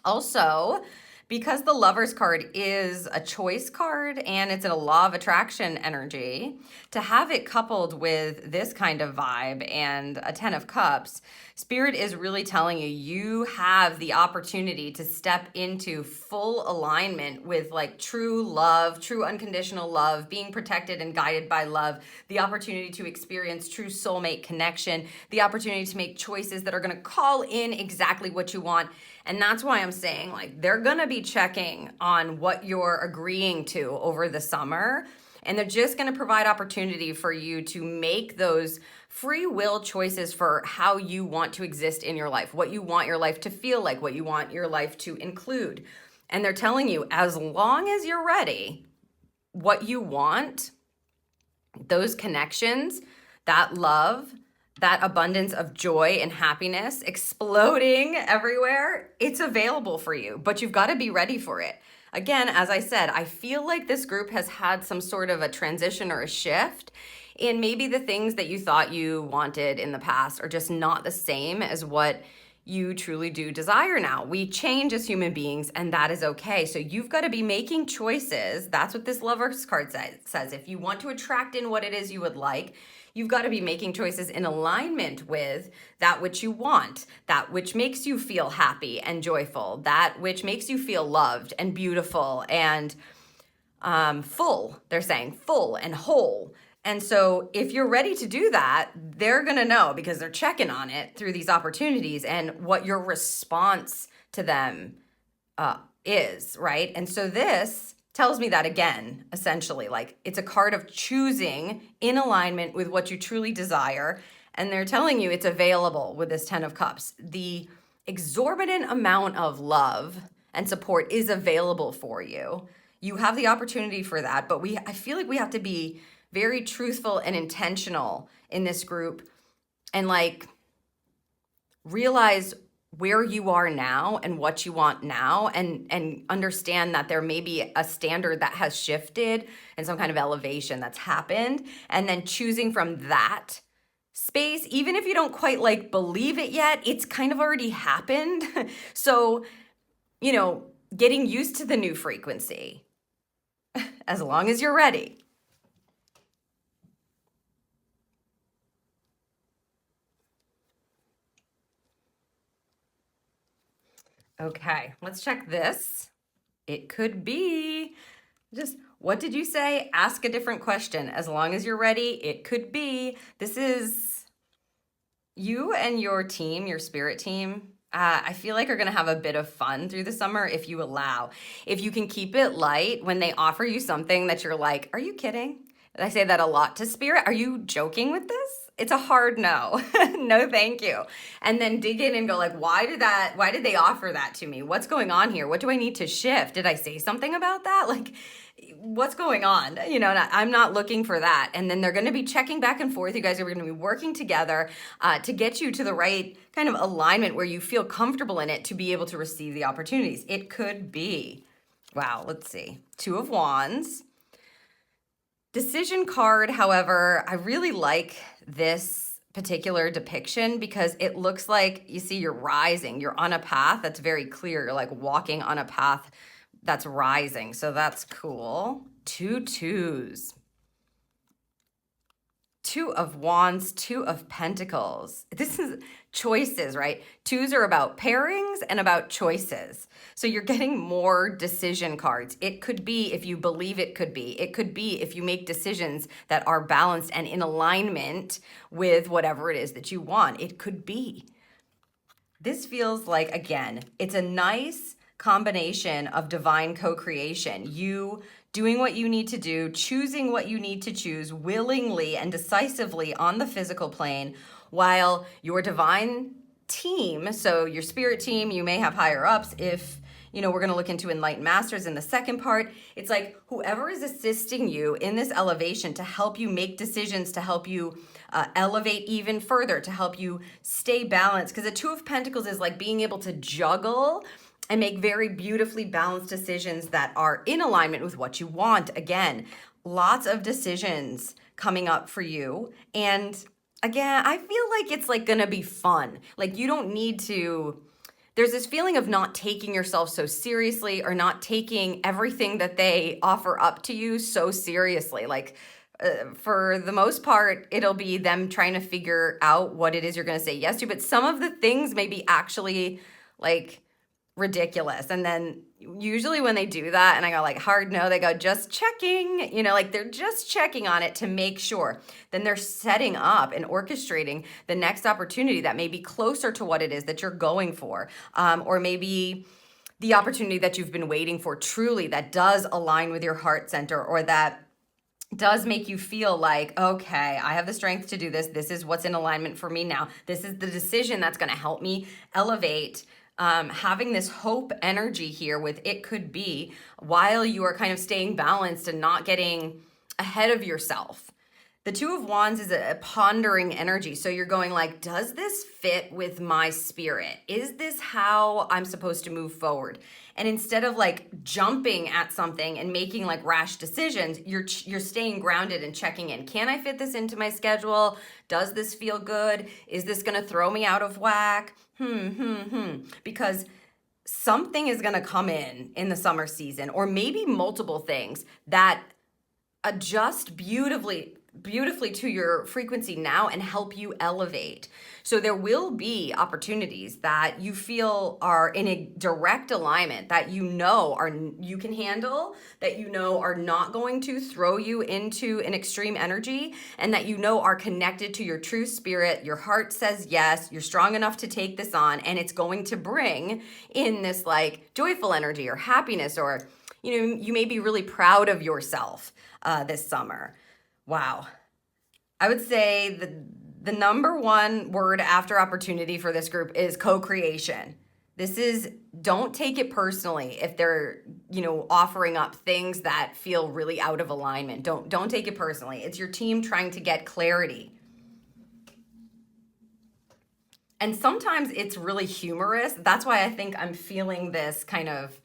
Also, because the Lover's card is a choice card and it's a law of attraction energy, to have it coupled with this kind of vibe and a 10 of Cups, Spirit is really telling you, you have the opportunity to step into full alignment with like true love, true unconditional love, being protected and guided by love, the opportunity to experience true soulmate connection, the opportunity to make choices that are going to call in exactly what you want. And that's why I'm saying, like, they're going to be checking on what you're agreeing to over the summer. And they're just going to provide opportunity for you to make those free will choices for how you want to exist in your life, what you want your life to feel like, what you want your life to include. And they're telling you, as long as you're ready, what you want, those connections, that love, that abundance of joy and happiness exploding everywhere, it's available for you, but you've got to be ready for it. Again, as I said, I feel like this group has had some sort of a transition or a shift in maybe the things that you thought you wanted in the past are just not the same as what you truly do desire now. We change as human beings, and that is okay. So you've got to be making choices. That's what this Lover's card says. If you want to attract in what it is you would like, you've got to be making choices in alignment with that which you want, that which makes you feel happy and joyful, that which makes you feel loved and beautiful and full. They're saying full and whole. And so if you're ready to do that, they're going to know because they're checking on it through these opportunities and what your response to them is, right? And so this tells me that again, essentially, like it's a card of choosing in alignment with what you truly desire. And they're telling you it's available with this 10 of Cups. The exorbitant amount of love and support is available for you. You have the opportunity for that, but I feel like we have to be very truthful and intentional in this group and like realize where you are now and what you want now and understand that there may be a standard that has shifted and some kind of elevation that's happened, and then choosing from that space, even if you don't quite like believe it yet, it's kind of already happened. So, getting used to the new frequency as long as you're ready. Okay, let's check this. It could be just, what did you say? Ask a different question. As long as you're ready, it could be. This is you and your team, your spirit team. I feel like are going to have a bit of fun through the summer if you allow. If you can keep it light when they offer you something that you're like, are you kidding? And I say that a lot to Spirit. Are you joking with this? It's a hard no. No, thank you. And then dig in and go like, why did they offer that to me? What's going on here? What do I need to shift? Did I say something about that? Like, what's going on? You know, I'm not looking for that. And then they're going to be checking back and forth. You guys are going to be working together to get you to the right kind of alignment where you feel comfortable in it to be able to receive the opportunities. It could be, wow, let's see, Two of Wands. Decision card, however, I really like this particular depiction because it looks like, you see, you're rising. You're on a path that's very clear. You're like walking on a path that's rising. So that's cool. Two twos. Two of Wands, Two of Pentacles. This is choices, right? Twos are about pairings and about choices. So you're getting more decision cards. It could be if you believe it could be. It could be if you make decisions that are balanced and in alignment with whatever it is that you want. It could be. This feels like, again, it's a nice combination of divine co-creation. You doing what you need to do, choosing what you need to choose willingly and decisively on the physical plane, while your divine team, so your spirit team, you may have higher ups if, you know, we're going to look into enlightened masters in the second part. It's like whoever is assisting you in this elevation to help you make decisions, to help you elevate even further, to help you stay balanced. Because the Two of Pentacles is like being able to juggle and make very beautifully balanced decisions that are in alignment with what you want. Again, lots of decisions coming up for you. And again, I feel like it's like gonna be fun. Like you don't need to, there's this feeling of not taking yourself so seriously or not taking everything that they offer up to you so seriously. Like for the most part, it'll be them trying to figure out what it is you're gonna say yes to. But some of the things may be actually like ridiculous. And then usually when they do that and I go like hard no, they go just checking, you know, like they're just checking on it to make sure. Then they're setting up and orchestrating the next opportunity that may be closer to what it is that you're going for. Or maybe the opportunity that you've been waiting for truly that does align with your heart center, or that does make you feel like, okay, I have the strength to do this. This is what's in alignment for me now. This is the decision that's going to help me elevate. Having this hope energy here with it could be, while you are kind of staying balanced and not getting ahead of yourself. The Two of Wands is a pondering energy. So you're going like, does this fit with my spirit? Is this how I'm supposed to move forward? And instead of like jumping at something and making like rash decisions, you're staying grounded and checking in. Can I fit this into my schedule? Does this feel good? Is this going to throw me out of whack? Because something is going to come in the summer season, or maybe multiple things that adjust beautifully to your frequency now and help you elevate. So there will be opportunities that you feel are in a direct alignment, that you know you can handle, that you know are not going to throw you into an extreme energy, and that you know are connected to your true spirit. Your heart says yes, you're strong enough to take this on, and it's going to bring in this like joyful energy or happiness, or you know, you may be really proud of yourself this summer. Wow. I would say the number one word after opportunity for this group is co-creation. This is, don't take it personally if they're, you know, offering up things that feel really out of alignment. Don't take it personally. It's your team trying to get clarity. And sometimes it's really humorous. That's why I think I'm feeling this kind of,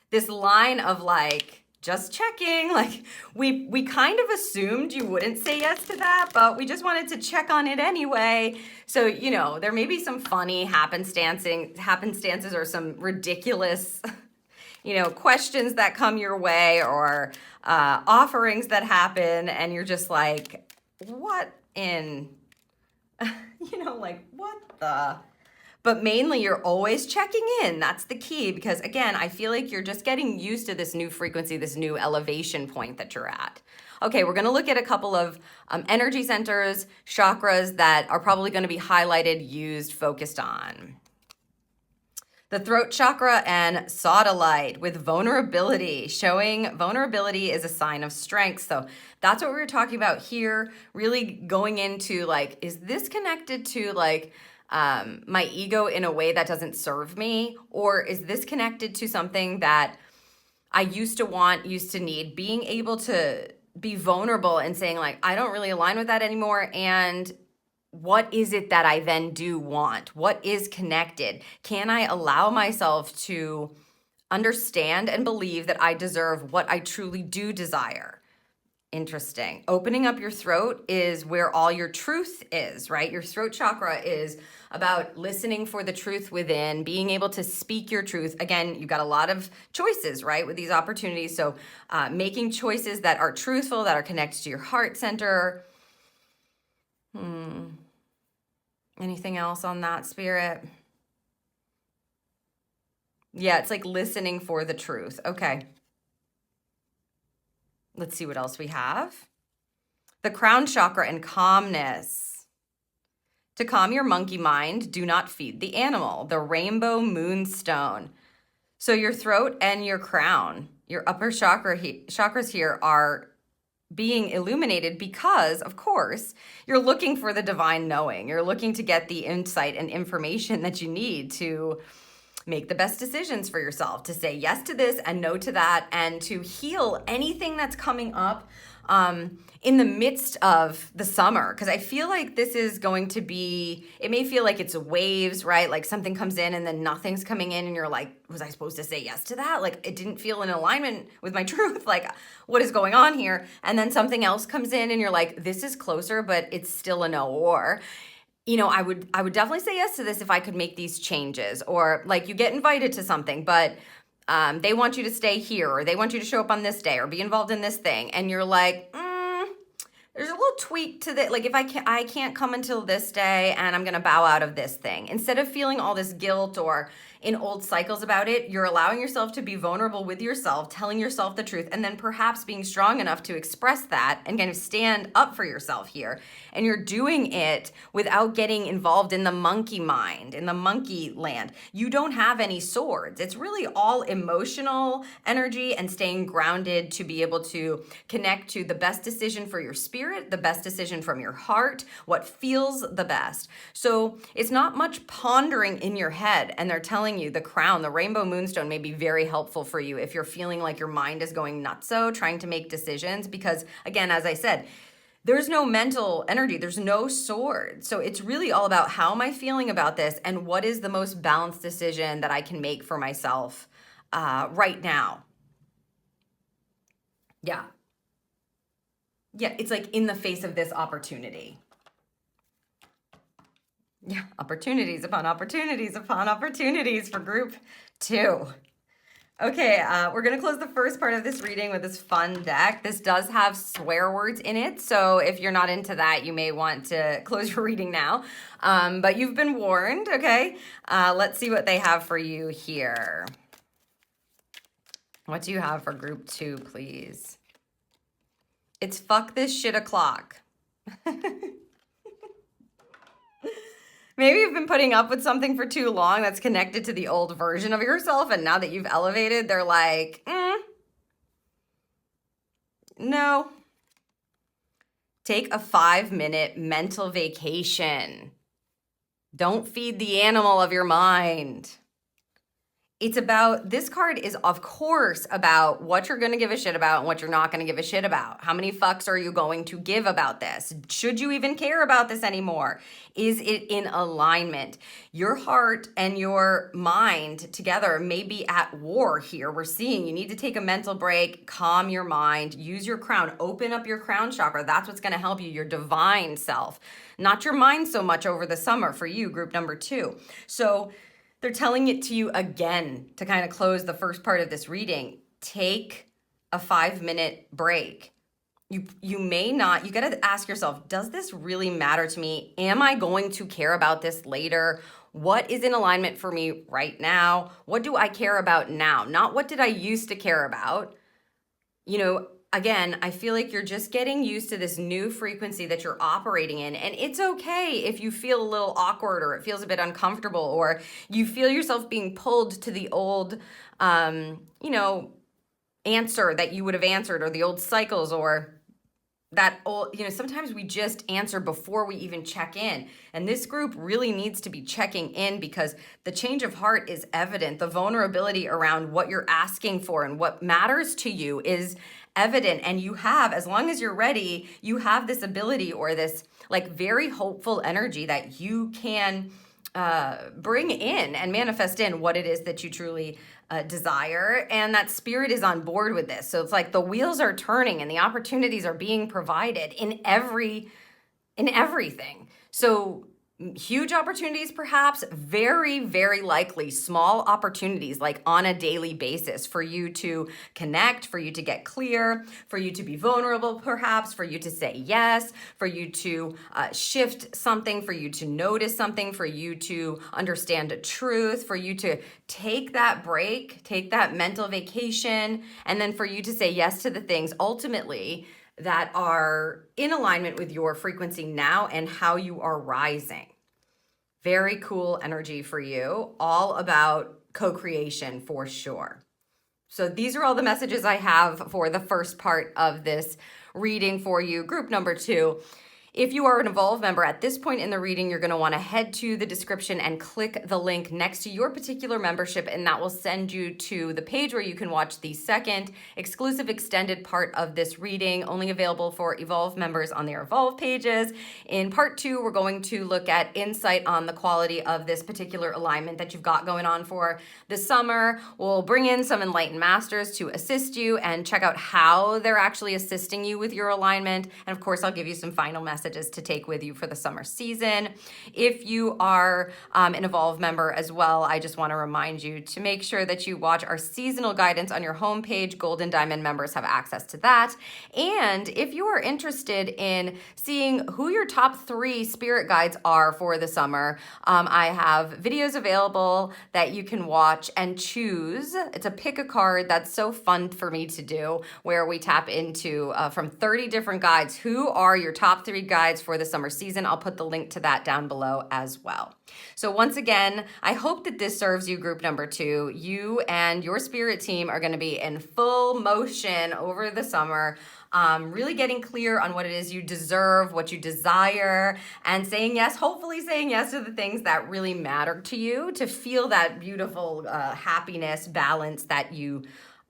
this line of like, just checking, like we kind of assumed you wouldn't say yes to that, but we just wanted to check on it anyway. So, you know, there may be some funny happenstances or some ridiculous, you know, questions that come your way, or offerings that happen, and you're just like, what in, you know, like what the... But mainly you're always checking in. That's the key, because again, I feel like you're just getting used to this new frequency, this new elevation point that you're at. Okay, we're gonna look at a couple of energy centers, chakras that are probably gonna be highlighted, used, focused on. The throat chakra and sodalite with vulnerability, showing vulnerability is a sign of strength. So that's what we were talking about here, really going into like, is this connected to like my ego in a way that doesn't serve me? Or is this connected to something that I used to want, used to need? Being able to be vulnerable and saying like, I don't really align with that anymore. And what is it that I then do want? What is connected? Can I allow myself to understand and believe that I deserve what I truly do desire? Interesting. Opening up your throat is where all your truth is, right? Your throat chakra is about listening for the truth within, being able to speak your truth. Again, you've got a lot of choices, right, with these opportunities. So making choices that are truthful, that are connected to your heart center. Anything else on that, Spirit? Yeah, it's like listening for the truth. Okay. Let's see what else we have. The crown chakra and calmness. To calm your monkey mind, do not feed the animal. The rainbow moonstone. So your throat and your crown, your upper chakras here are being illuminated because, of course, you're looking for the divine knowing. You're looking to get the insight and information that you need to make the best decisions for yourself, to say yes to this and no to that, and to heal anything that's coming up in the midst of the summer. Because I feel like this is going to be, it may feel like it's waves, right? Like something comes in and then nothing's coming in and you're like, was I supposed to say yes to that? Like it didn't feel in alignment with my truth. Like what is going on here? And then something else comes in and you're like, this is closer, but it's still a no. Or you know, I would definitely say yes to this if I could make these changes. Or like you get invited to something, but they want you to stay here, or they want you to show up on this day or be involved in this thing. And you're like, there's a little tweak to that. Like if I can't come until this day and I'm going to bow out of this thing. Instead of feeling all this guilt or in old cycles about it, you're allowing yourself to be vulnerable with yourself, telling yourself the truth, and then perhaps being strong enough to express that and kind of stand up for yourself here. And you're doing it without getting involved in the monkey mind, in the monkey land. You don't have any swords. It's really all emotional energy and staying grounded to be able to connect to the best decision for your spirit, the best decision from your heart, what feels the best. So it's not much pondering in your head, and they're telling you the crown, the rainbow moonstone may be very helpful for you if you're feeling like your mind is going nutso, trying to make decisions. Because again, as I said, there's no mental energy, there's no sword. So it's really all about how am I feeling about this and what is the most balanced decision that I can make for myself right now. Yeah, it's like in the face of this opportunity. Yeah, opportunities upon opportunities upon opportunities for group 2. Okay, we're going to close the first part of this reading with this fun deck. This does have swear words in it, so if you're not into that, you may want to close your reading now. But you've been warned, okay? Let's see what they have for you here. What do you have for group 2, please? It's fuck this shit o'clock. Maybe you've been putting up with something for too long that's connected to the old version of yourself, and now that you've elevated, they're like, no. Take a 5-minute mental vacation. Don't feed the animal of your mind. It's about, this card is of course about what you're going to give a shit about and what you're not going to give a shit about. How many fucks are you going to give about this? Should you even care about this anymore? Is it in alignment? Your heart and your mind together may be at war here. We're seeing you need to take a mental break, calm your mind, use your crown, open up your crown chakra. That's what's going to help you, your divine self, not your mind so much over the summer for you, group number 2. So they're telling it to you again to kind of close the first part of this reading. Take a 5-minute break. You may not, you got to ask yourself, does this really matter to me? Am I going to care about this later? What is in alignment for me right now? What do I care about now? Not what did I used to care about? You know, again, I feel like you're just getting used to this new frequency that you're operating in. And it's okay if you feel a little awkward or it feels a bit uncomfortable or you feel yourself being pulled to the old, answer that you would have answered, or the old cycles, or that old, sometimes we just answer before we even check in. And this group really needs to be checking in because the change of heart is evident. The vulnerability around what you're asking for and what matters to you is evident. And you have, as long as you're ready, you have this ability or this like very hopeful energy that you can bring in and manifest in what it is that you truly desire, and that spirit is on board with this. So it's like the wheels are turning and the opportunities are being provided in everything. So huge opportunities, perhaps, very, very likely small opportunities, like on a daily basis for you to connect, for you to get clear, for you to be vulnerable, perhaps, for you to say yes, for you to shift something, for you to notice something, for you to understand a truth, for you to take that break, take that mental vacation, and then for you to say yes to the things ultimately that are in alignment with your frequency now and how you are rising. Very cool energy for you, all about co-creation for sure. So these are all the messages I have for the first part of this reading for you. Group number 2. If you are an Evolve member at this point in the reading, you're going to want to head to the description and click the link next to your particular membership, and that will send you to the page where you can watch the second exclusive extended part of this reading, only available for Evolve members on their Evolve pages. In part 2, we're going to look at insight on the quality of this particular alignment that you've got going on for the summer. We'll bring in some enlightened masters to assist you and check out how they're actually assisting you with your alignment. And of course, I'll give you some final messages to take with you for the summer season. If you are an Evolve member as well, I just want to remind you to make sure that you watch our seasonal guidance on your homepage. Gold and Diamond members have access to that. And if you are interested in seeing who your top 3 spirit guides are for the summer, I have videos available that you can watch and choose. It's a pick a card that's so fun for me to do, where we tap into from 30 different guides. Who are your top 3 guides for the summer season? I'll put the link to that down below as well. So once again, I hope that this serves you, group number 2. You and your spirit team are going to be in full motion over the summer, really getting clear on what it is you deserve, what you desire, and saying yes, hopefully saying yes to the things that really matter to you, to feel that beautiful happiness, balance that you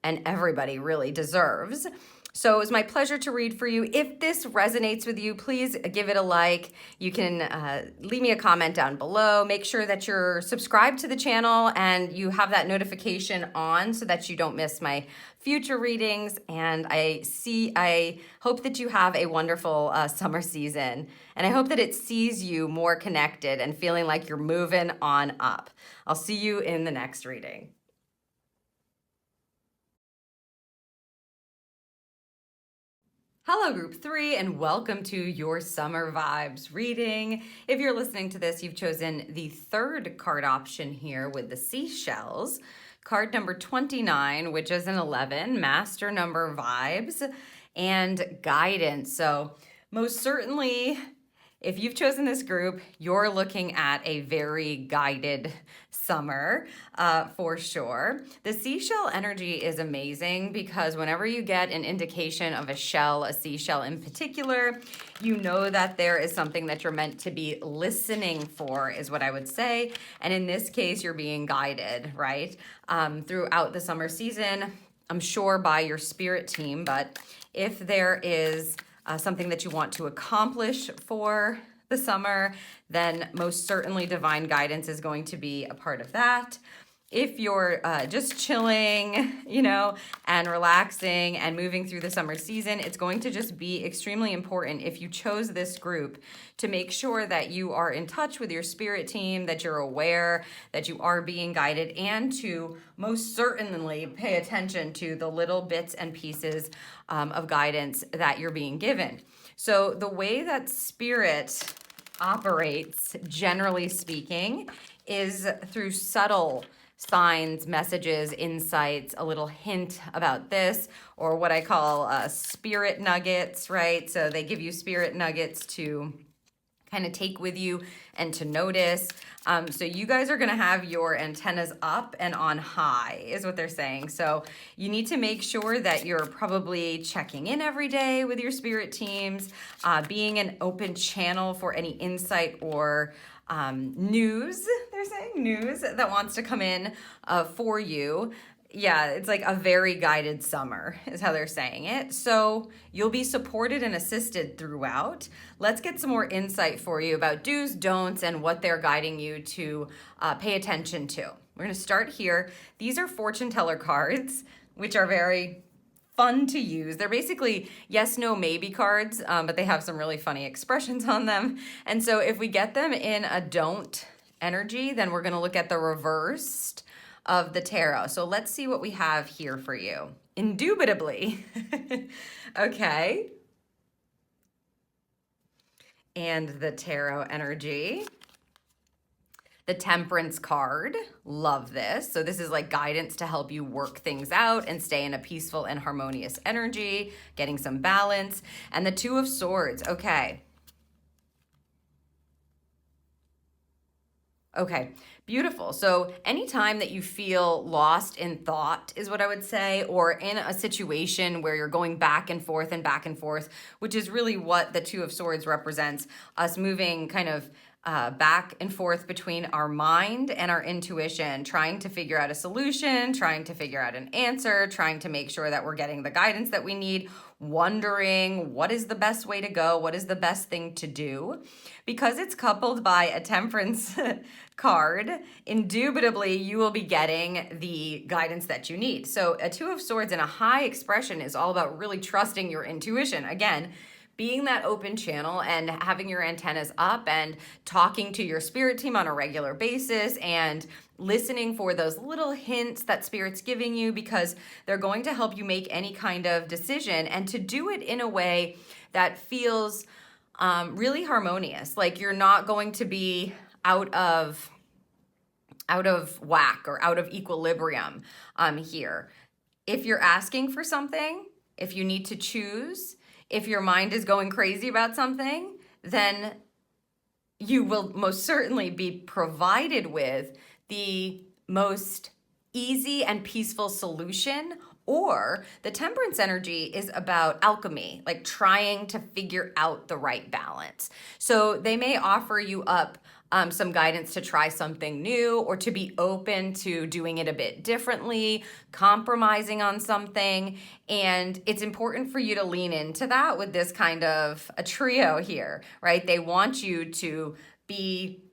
and everybody really deserves. So it was my pleasure to read for you. If this resonates with you, please give it a like. You can leave me a comment down below. Make sure that you're subscribed to the channel and you have that notification on so that you don't miss my future readings. And I hope that you have a wonderful summer season. And I hope that it sees you more connected and feeling like you're moving on up. I'll see you in the next reading. Hello, group 3, and welcome to your Summer Vibes reading. If you're listening to this, you've chosen the third card option here with the seashells. Card number 29, which is an 11, master number vibes and guidance. So most certainly, if you've chosen this group, you're looking at a very guided summer for sure. The seashell energy is amazing because whenever you get an indication of a shell, a seashell in particular, you know that there is something that you're meant to be listening for, is what I would say. And in this case, you're being guided, right? Throughout the summer season, I'm sure by your spirit team, but if there is something that you want to accomplish for the summer, then most certainly divine guidance is going to be a part of that. If you're just chilling, and relaxing and moving through the summer season, it's going to just be extremely important if you chose this group to make sure that you are in touch with your spirit team, that you're aware that you are being guided, and to most certainly pay attention to the little bits and pieces of guidance that you're being given. So the way that spirit operates, generally speaking, is through subtle signs, messages, insights, a little hint about this, or what I call spirit nuggets, right? So they give you spirit nuggets to kind of take with you and to notice. So you guys are going to have your antennas up and on high is what they're saying. So you need to make sure that you're probably checking in every day with your spirit teams, being an open channel for any insight or news, they're saying news that wants to come in for you. Yeah, it's like a very guided summer is how they're saying it. So you'll be supported and assisted throughout. Let's get some more insight for you about do's, don'ts, and what they're guiding you to pay attention to. We're going to start here. These are fortune teller cards, which are very fun to use. They're basically yes, no, maybe cards, but they have some really funny expressions on them. And so if we get them in a don't energy, then we're going to look at the reversed of the tarot. So let's see what we have here for you. Indubitably. Okay. And the tarot energy. The Temperance card. Love this. So this is like guidance to help you work things out and stay in a peaceful and harmonious energy, getting some balance. And the Two of Swords. Okay. Okay, beautiful. So anytime that you feel lost in thought is what I would say, or in a situation where you're going back and forth, which is really what the Two of Swords represents, us moving kind of back and forth between our mind and our intuition, trying to figure out a solution, trying to figure out an answer, trying to make sure that we're getting the guidance that we need, wondering what is the best way to go, what is the best thing to do. Because it's coupled by a Temperance card, indubitably you will be getting the guidance that you need. So a Two of Swords in a high expression is all about really trusting your intuition. Again, being that open channel and having your antennas up and talking to your spirit team on a regular basis and listening for those little hints that spirit's giving you, because they're going to help you make any kind of decision, and to do it in a way that feels really harmonious. Like you're not going to be out of whack or out of equilibrium here. If you're asking for something, if you need to choose, if your mind is going crazy about something, then you will most certainly be provided with the most easy and peaceful solution. Or the Temperance energy is about alchemy, like trying to figure out the right balance. So they may offer you up some guidance to try something new, or to be open to doing it a bit differently, compromising on something. And it's important for you to lean into that with this kind of a trio here, right? They want you to be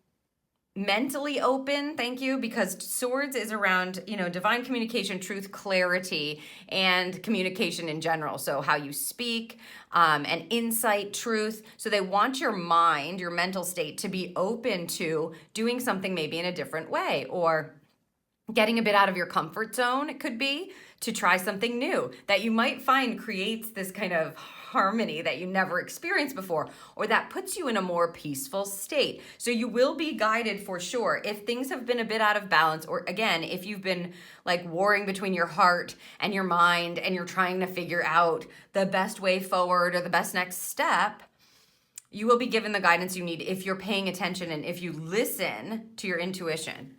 mentally open, thank you, because Swords is around, divine communication, truth, clarity, and communication in general. So how you speak, and insight, truth. So they want your mind, your mental state, to be open to doing something maybe in a different way, or getting a bit out of your comfort zone. It could be to try something new that you might find creates this kind of harmony that you never experienced before, or that puts you in a more peaceful state. So you will be guided for sure. If things have been a bit out of balance, or again, if you've been like warring between your heart and your mind and you're trying to figure out the best way forward or the best next step, you will be given the guidance you need if you're paying attention and if you listen to your intuition.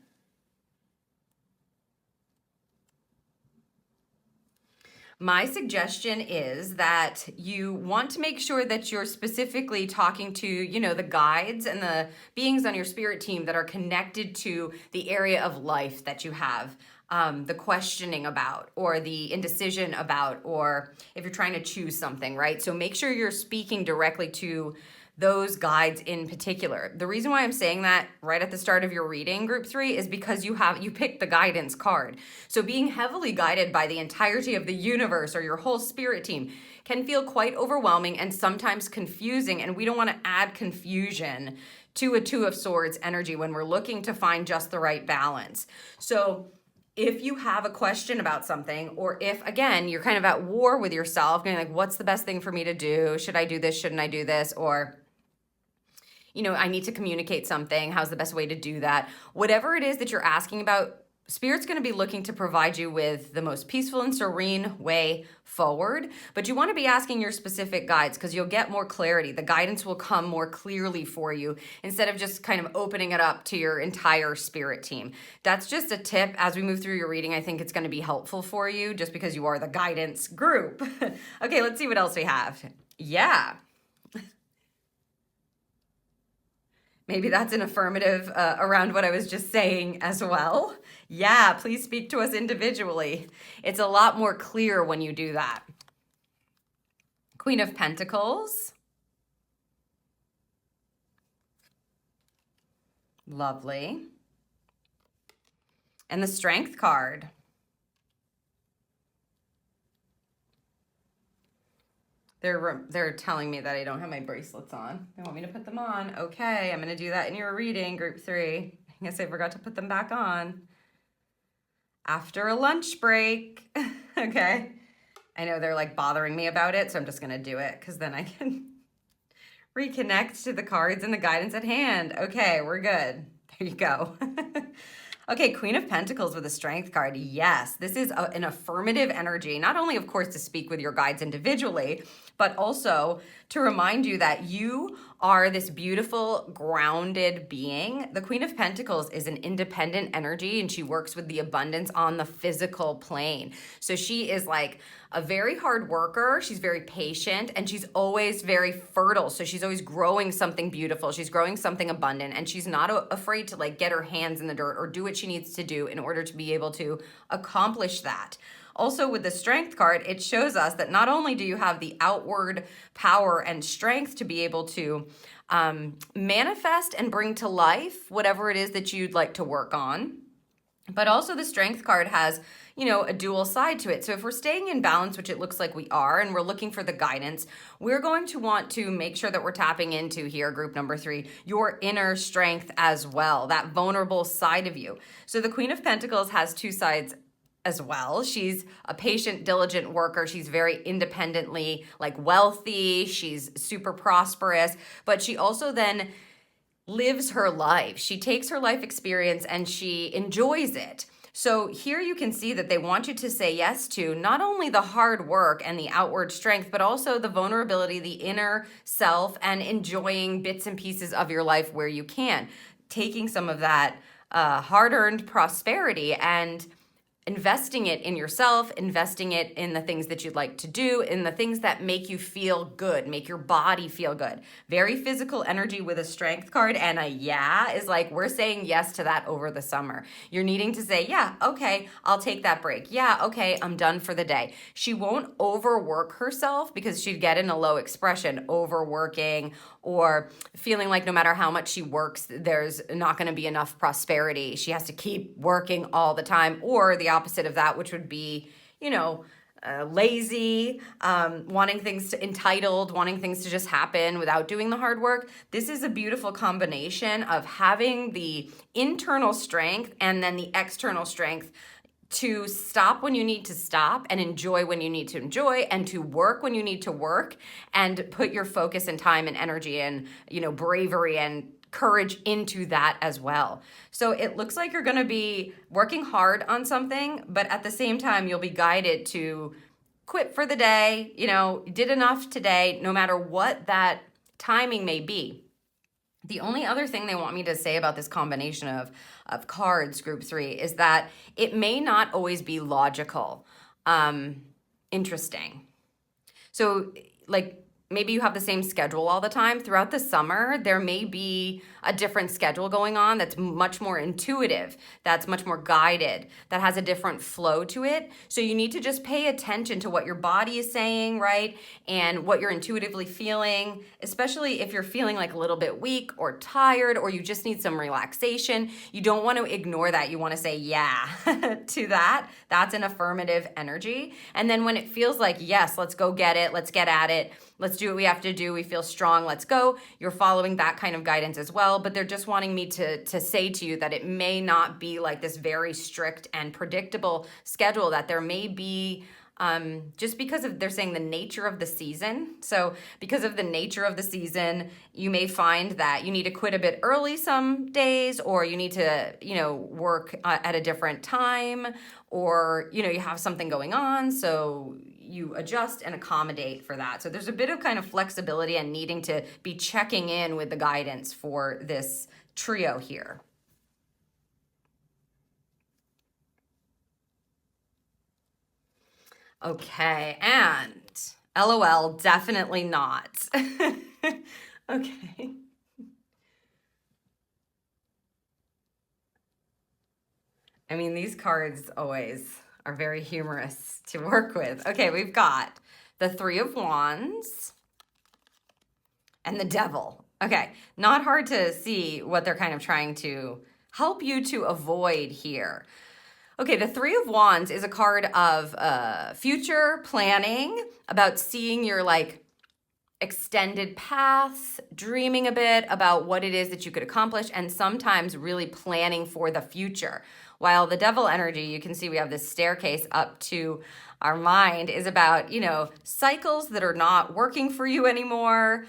My suggestion is that you want to make sure that you're specifically talking to, the guides and the beings on your spirit team that are connected to the area of life that you have the questioning about, or the indecision about, or if you're trying to choose something, right? So make sure you're speaking directly to those guides in particular. The reason why I'm saying that right at the start of your reading, group 3, is because you picked the guidance card. So being heavily guided by the entirety of the universe or your whole spirit team can feel quite overwhelming and sometimes confusing, and we don't want to add confusion to a Two of Swords energy when we're looking to find just the right balance. So if you have a question about something, or if, again, you're kind of at war with yourself, going like, what's the best thing for me to do? Should I do this? Shouldn't I do this? Or I need to communicate something. How's the best way to do that? Whatever it is that you're asking about Spirit's going to be looking to provide you with the most peaceful and serene way forward, but you want to be asking your specific guides because you'll get more clarity. The guidance will come more clearly for you instead of just kind of opening it up to your entire spirit team. That's just a tip as we move through your reading. I think it's going to be helpful for you just because you are the guidance group. Okay, let's see what else we have. Yeah. Maybe that's an affirmative around what I was just saying as well. Yeah, please speak to us individually. It's a lot more clear when you do that. Queen of Pentacles. Lovely. And the Strength card. They're telling me that I don't have my bracelets on. They want me to put them on. Okay, I'm going to do that in your reading, group 3. I guess I forgot to put them back on. After a lunch break. Okay. I know they're like bothering me about it, so I'm just going to do it because then I can reconnect to the cards and the guidance at hand. Okay, we're good. There you go. Okay, Queen of Pentacles with a Strength card. Yes, this is an affirmative energy, not only, of course, to speak with your guides individually, but also to remind you that you are this beautiful, grounded being. The Queen of Pentacles is an independent energy, and she works with the abundance on the physical plane. So she is like a very hard worker. She's very patient, and she's always very fertile. So she's always growing something beautiful. She's growing something abundant, and she's not afraid to like get her hands in the dirt or do what she needs to do in order to be able to accomplish that. Also, with the Strength card, it shows us that not only do you have the outward power and strength to be able to manifest and bring to life whatever it is that you'd like to work on, but also the Strength card has, you know, a dual side to it. So if we're staying in balance, which it looks like we are, and we're looking for the guidance, we're going to want to make sure that we're tapping into here, group number 3, your inner strength as well, that vulnerable side of you. So the Queen of Pentacles has two sides as well. She's a patient, diligent worker. She's very independently like wealthy. She's super prosperous, but she also then lives her life. She takes her life experience and she enjoys it. So here you can see that they want you to say yes to not only the hard work and the outward strength, but also the vulnerability, the inner self, and enjoying bits and pieces of your life where you can. Taking some of that hard-earned prosperity and investing it in yourself, investing it in the things that you'd like to do, in the things that make you feel good, make your body feel good. Very physical energy with a Strength card, and a yeah is like, we're saying yes to that over the summer. You're needing to say, yeah, okay, I'll take that break. Yeah, okay, I'm done for the day. She won't overwork herself because she'd get in a low expression, overworking or feeling like no matter how much she works, there's not going to be enough prosperity. She has to keep working all the time, or the opposite of that, which would be, you know, lazy, wanting things to entitled, wanting things to just happen without doing the hard work. This is a beautiful combination of having the internal strength and then the external strength to stop when you need to stop and enjoy when you need to enjoy, and to work when you need to work, and put your focus and time and energy and, you know, bravery and courage into that as well. So it looks like you're going to be working hard on something, but at the same time, you'll be guided to quit for the day, you know, did enough today, no matter what that timing may be. The only other thing they want me to say about this combination of cards, group 3, is that it may not always be logical. Interesting. So, like, maybe you have the same schedule all the time. Throughout the summer, there may be a different schedule going on that's much more intuitive, that's much more guided, that has a different flow to it. So you need to just pay attention to what your body is saying, right? And what you're intuitively feeling, especially if you're feeling like a little bit weak or tired, or you just need some relaxation. You don't want to ignore that. You want to say yeah to that. That's an affirmative energy. And then when it feels like, yes, let's go get it, let's get at it, let's do what we have to do, we feel strong, let's go. You're following that kind of guidance as well, but they're just wanting me to say to you that it may not be like this very strict and predictable schedule, that there may be just because of, they're saying the nature of the season. So because of the nature of the season, you may find that you need to quit a bit early some days, or you need to, work at a different time, or, you have something going on. So you adjust and accommodate for that. So there's a bit of kind of flexibility and needing to be checking in with the guidance for this trio here. Okay, and LOL, definitely not. Okay. I mean, these cards always are very humorous to work with. Okay, we've got the Three of Wands and the Devil. Okay, not hard to see what they're kind of trying to help you to avoid here. Okay, the Three of Wands is a card of future planning, about seeing your extended paths, dreaming a bit about what it is that you could accomplish, and sometimes really planning for the future. While the Devil energy, you can see we have this staircase up to our mind, is about, cycles that are not working for you anymore,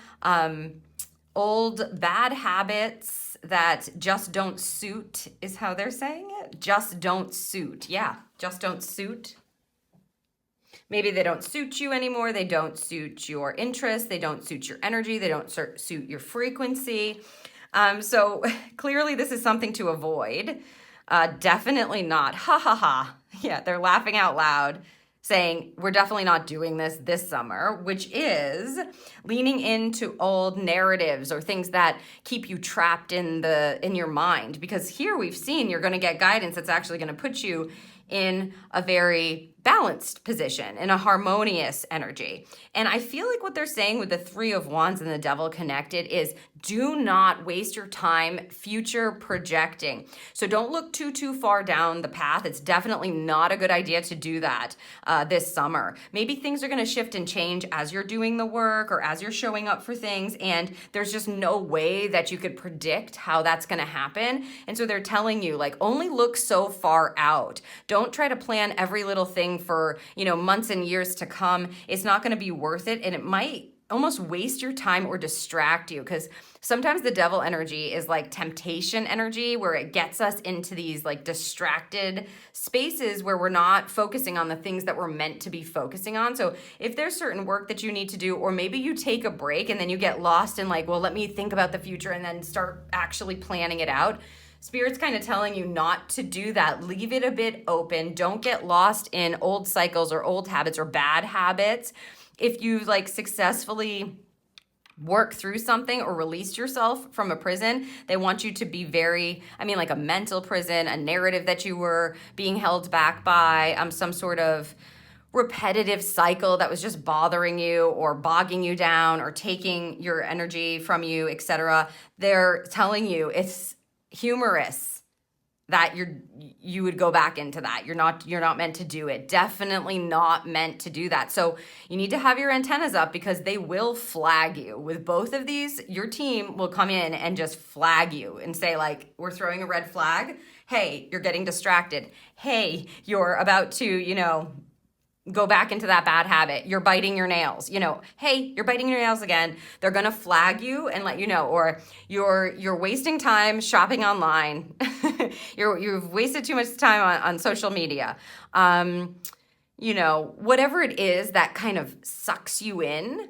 old bad habits that just don't suit, is how they're saying it. Just don't suit. Yeah, just don't suit. Maybe they don't suit you anymore. They don't suit your interests. They don't suit your energy. They don't suit your frequency. So clearly this is something to avoid. Definitely not. Ha ha ha. Yeah, they're laughing out loud, saying we're definitely not doing this summer, which is leaning into old narratives or things that keep you trapped in your mind. Because here we've seen you're going to get guidance that's actually going to put you in a very balanced position, in a harmonious energy. And I feel like what they're saying with the Three of Wands and the Devil connected is do not waste your time future projecting. So don't look too far down the path. It's definitely not a good idea to do that this summer. Maybe things are going to shift and change as you're doing the work or as you're showing up for things, and there's just no way that you could predict how that's going to happen. And so they're telling you, only look so far out. Don't try to plan every little thing for, months and years to come. It's not going to be worth it, and it might almost waste your time or distract you, because sometimes the Devil energy is like temptation energy, where it gets us into these distracted spaces where we're not focusing on the things that we're meant to be focusing on. So if there's certain work that you need to do, or maybe you take a break and then you get lost in well, let me think about the future and then start actually planning it out. Spirit's kind of telling you not to do that. Leave it a bit open. Don't get lost in old cycles or old habits or bad habits. If you successfully work through something or released yourself from a prison, they want you to be very, like a mental prison, a narrative that you were being held back by, some sort of repetitive cycle that was just bothering you or bogging you down or taking your energy from you, etc. They're telling you it's humorous that you would go back into that. You're not meant to do it. Definitely not meant to do that. So you need to have your antennas up, because they will flag you. With both of these, your team will come in and just flag you and say we're throwing a red flag. Hey, you're getting distracted. Hey, you're about to, go back into that bad habit. You're biting your nails. Hey, you're biting your nails again. They're gonna flag you and let you know. Or you're wasting time shopping online. You've wasted too much time on social media. Whatever it is that kind of sucks you in,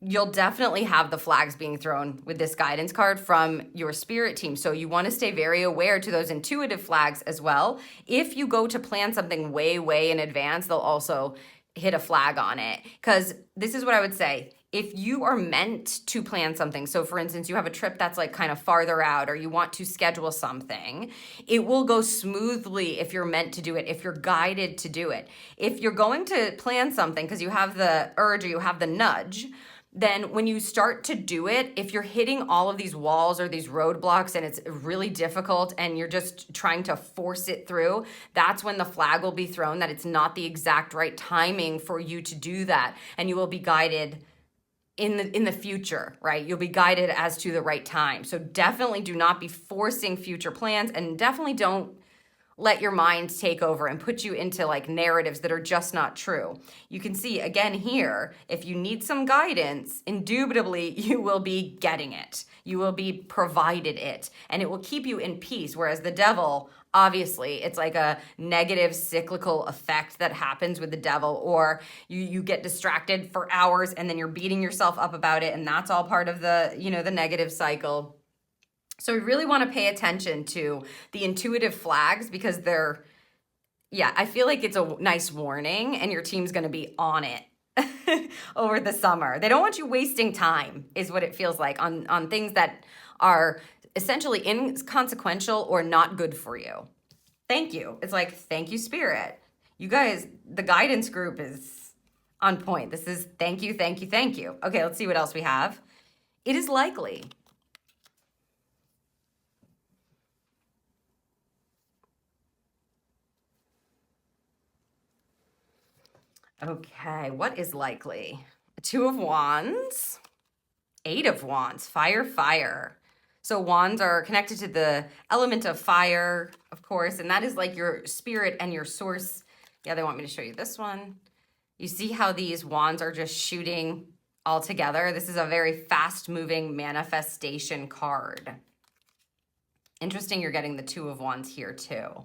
you'll definitely have the flags being thrown with this guidance card from your spirit team. So you want to stay very aware to those intuitive flags as well. If you go to plan something way in advance, they'll also hit a flag on it. Because this is what I would say. If you are meant to plan something, so for instance, you have a trip that's kind of farther out, or you want to schedule something, it will go smoothly if you're meant to do it, if you're guided to do it. If you're going to plan something because you have the urge or you have the nudge, then when you start to do it, if you're hitting all of these walls or these roadblocks and it's really difficult and you're just trying to force it through, that's when the flag will be thrown that it's not the exact right timing for you to do that. And you will be guided in the future, right? You'll be guided as to the right time. So definitely do not be forcing future plans, and definitely don't let your mind take over and put you into like narratives that are just not true. You can see again here, if you need some guidance, indubitably you will be getting it. You will be provided it, and it will keep you in peace. Whereas the devil, obviously, it's like a negative cyclical effect that happens with the devil, or you get distracted for hours and then you're beating yourself up about it, and that's all part of the, the negative cycle. So we really want to pay attention to the intuitive flags, because I feel like it's a nice warning and your team's going to be on it over the summer. They don't want you wasting time, is what it feels like, on things that are essentially inconsequential or not good for you. Thank you. It's like, thank you, Spirit. You guys, the guidance group is on point. This is thank you, thank you, thank you. Okay, let's see what else we have. It is likely. Okay, what is likely? Two of Wands, Eight of Wands, fire, fire. So wands are connected to the element of fire, of course, and that is like your spirit and your source. Yeah, they want me to show you this one. You see how these wands are just shooting all together? This is a very fast-moving manifestation card. Interesting you're getting the Two of Wands here too.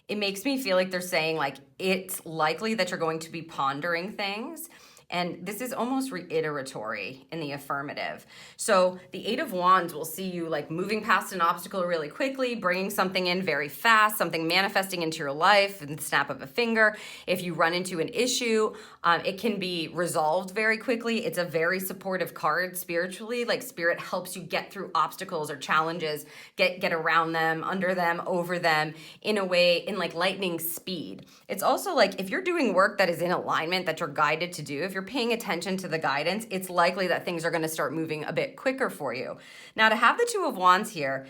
It makes me feel like they're saying like it's likely that you're going to be pondering things. And this is almost reiteratory in the affirmative. So the Eight of Wands will see you like moving past an obstacle really quickly, bringing something in very fast, something manifesting into your life in the snap of a finger. If you run into an issue, it can be resolved very quickly. It's a very supportive card spiritually. Like Spirit helps you get through obstacles or challenges, get around them, under them, over them in a way, in like lightning speed. It's also like if you're doing work that is in alignment, that you're guided to do, if you're paying attention to the guidance, it's likely that things are going to start moving a bit quicker for you. Now, to have the Two of Wands here,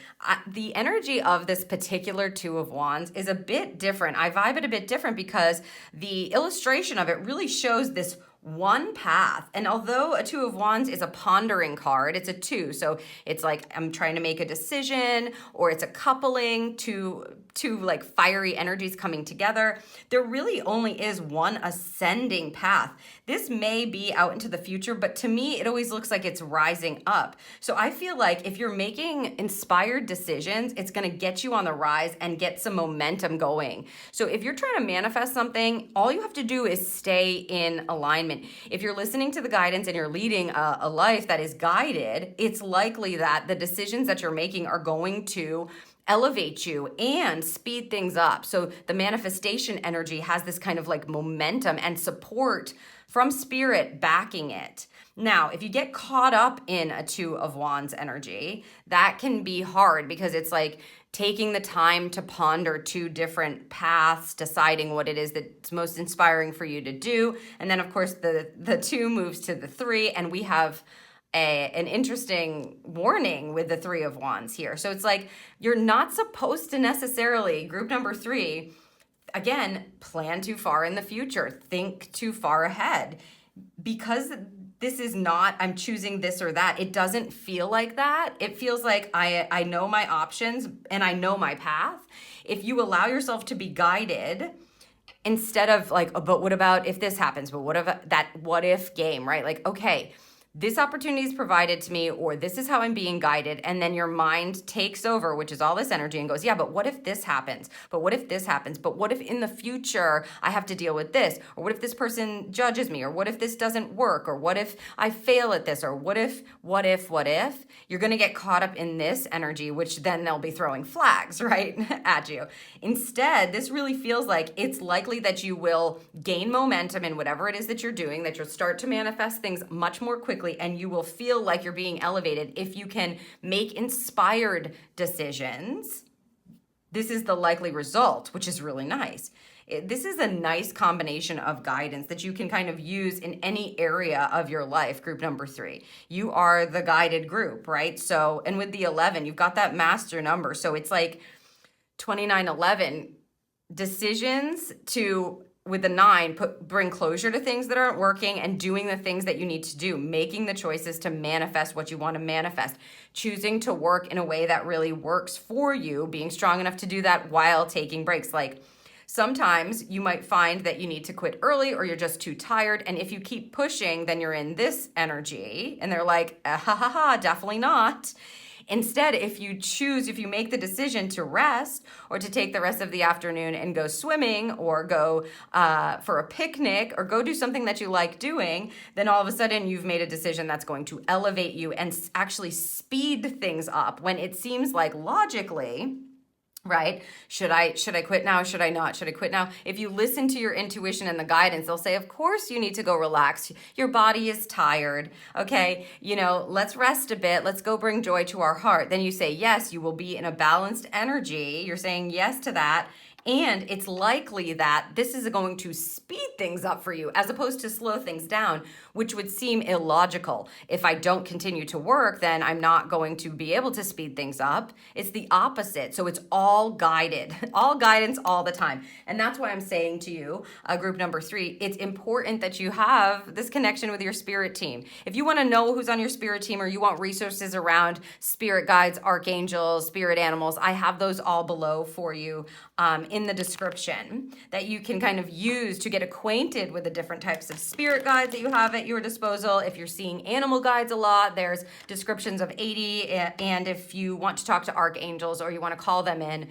the energy of this particular Two of Wands is a bit different. I vibe it a bit different because the illustration of it really shows this one path. And although a Two of Wands is a pondering card, it's a two. So it's like I'm trying to make a decision, or it's a coupling, two like fiery energies coming together. There really only is one ascending path. This may be out into the future, but to me, it always looks like it's rising up. So I feel like if you're making inspired decisions, it's going to get you on the rise and get some momentum going. So if you're trying to manifest something, all you have to do is stay in alignment. If you're listening to the guidance and you're leading a life that is guided, it's likely that the decisions that you're making are going to elevate you and speed things up. So the manifestation energy has this kind of like momentum and support from Spirit backing it. Now, if you get caught up in a Two of Wands energy, that can be hard because it's like taking the time to ponder two different paths, deciding what it is that's most inspiring for you to do. And then, of course, the two moves to the three, and we have an interesting warning with the Three of Wands here. So it's like you're not supposed to necessarily, group number three, again, plan too far in the future, think too far ahead, because this is not, I'm choosing this or that. It doesn't feel like that. It feels like I know my options and I know my path. If you allow yourself to be guided, instead of like, oh, but what about if this happens? But what if that what if game, right? Like, okay, this opportunity is provided to me, or this is how I'm being guided. And then your mind takes over, which is all this energy, and goes, yeah, but what if this happens? But what if this happens? But what if in the future I have to deal with this? Or what if this person judges me? Or what if this doesn't work? Or what if I fail at this? Or what if? You're going to get caught up in this energy, which then they'll be throwing flags, right, at you. Instead, this really feels like it's likely that you will gain momentum in whatever it is that you're doing, that you'll start to manifest things much more quickly, and you will feel like you're being elevated if you can make inspired decisions. This is the likely result, which is really nice. This is a nice combination of guidance that you can kind of use in any area of your life, group number three. You are the guided group, right? So, and with the 11, you've got that master number. So it's like 2911, decisions to with the 9, bring closure to things that aren't working and doing the things that you need to do, making the choices to manifest what you want to manifest, choosing to work in a way that really works for you, being strong enough to do that while taking breaks. Like sometimes you might find that you need to quit early or you're just too tired. And if you keep pushing, then you're in this energy and they're like, ha ha ha, definitely not. Instead, if you make the decision to rest or to take the rest of the afternoon and go swimming or go for a picnic or go do something that you like doing, then all of a sudden you've made a decision that's going to elevate you and actually speed things up when it seems like logically, right? Should I quit now? Should I not? Should I quit now? If you listen to your intuition and the guidance, they'll say, of course you need to go relax. Your body is tired. Okay. Let's rest a bit. Let's go bring joy to our heart. Then you say, yes, you will be in a balanced energy. You're saying yes to that. And it's likely that this is going to speed things up for you as opposed to slow things down, which would seem illogical. If I don't continue to work, then I'm not going to be able to speed things up. It's the opposite. So it's all guided, all guidance all the time. And that's why I'm saying to you, group number 3, it's important that you have this connection with your spirit team. If you want to know who's on your spirit team or you want resources around spirit guides, archangels, spirit animals, I have those all below for you in the description that you can kind of use to get acquainted with the different types of spirit guides that you have at your disposal. If you're seeing animal guides a lot, there's descriptions of 80. And if you want to talk to archangels or you want to call them in,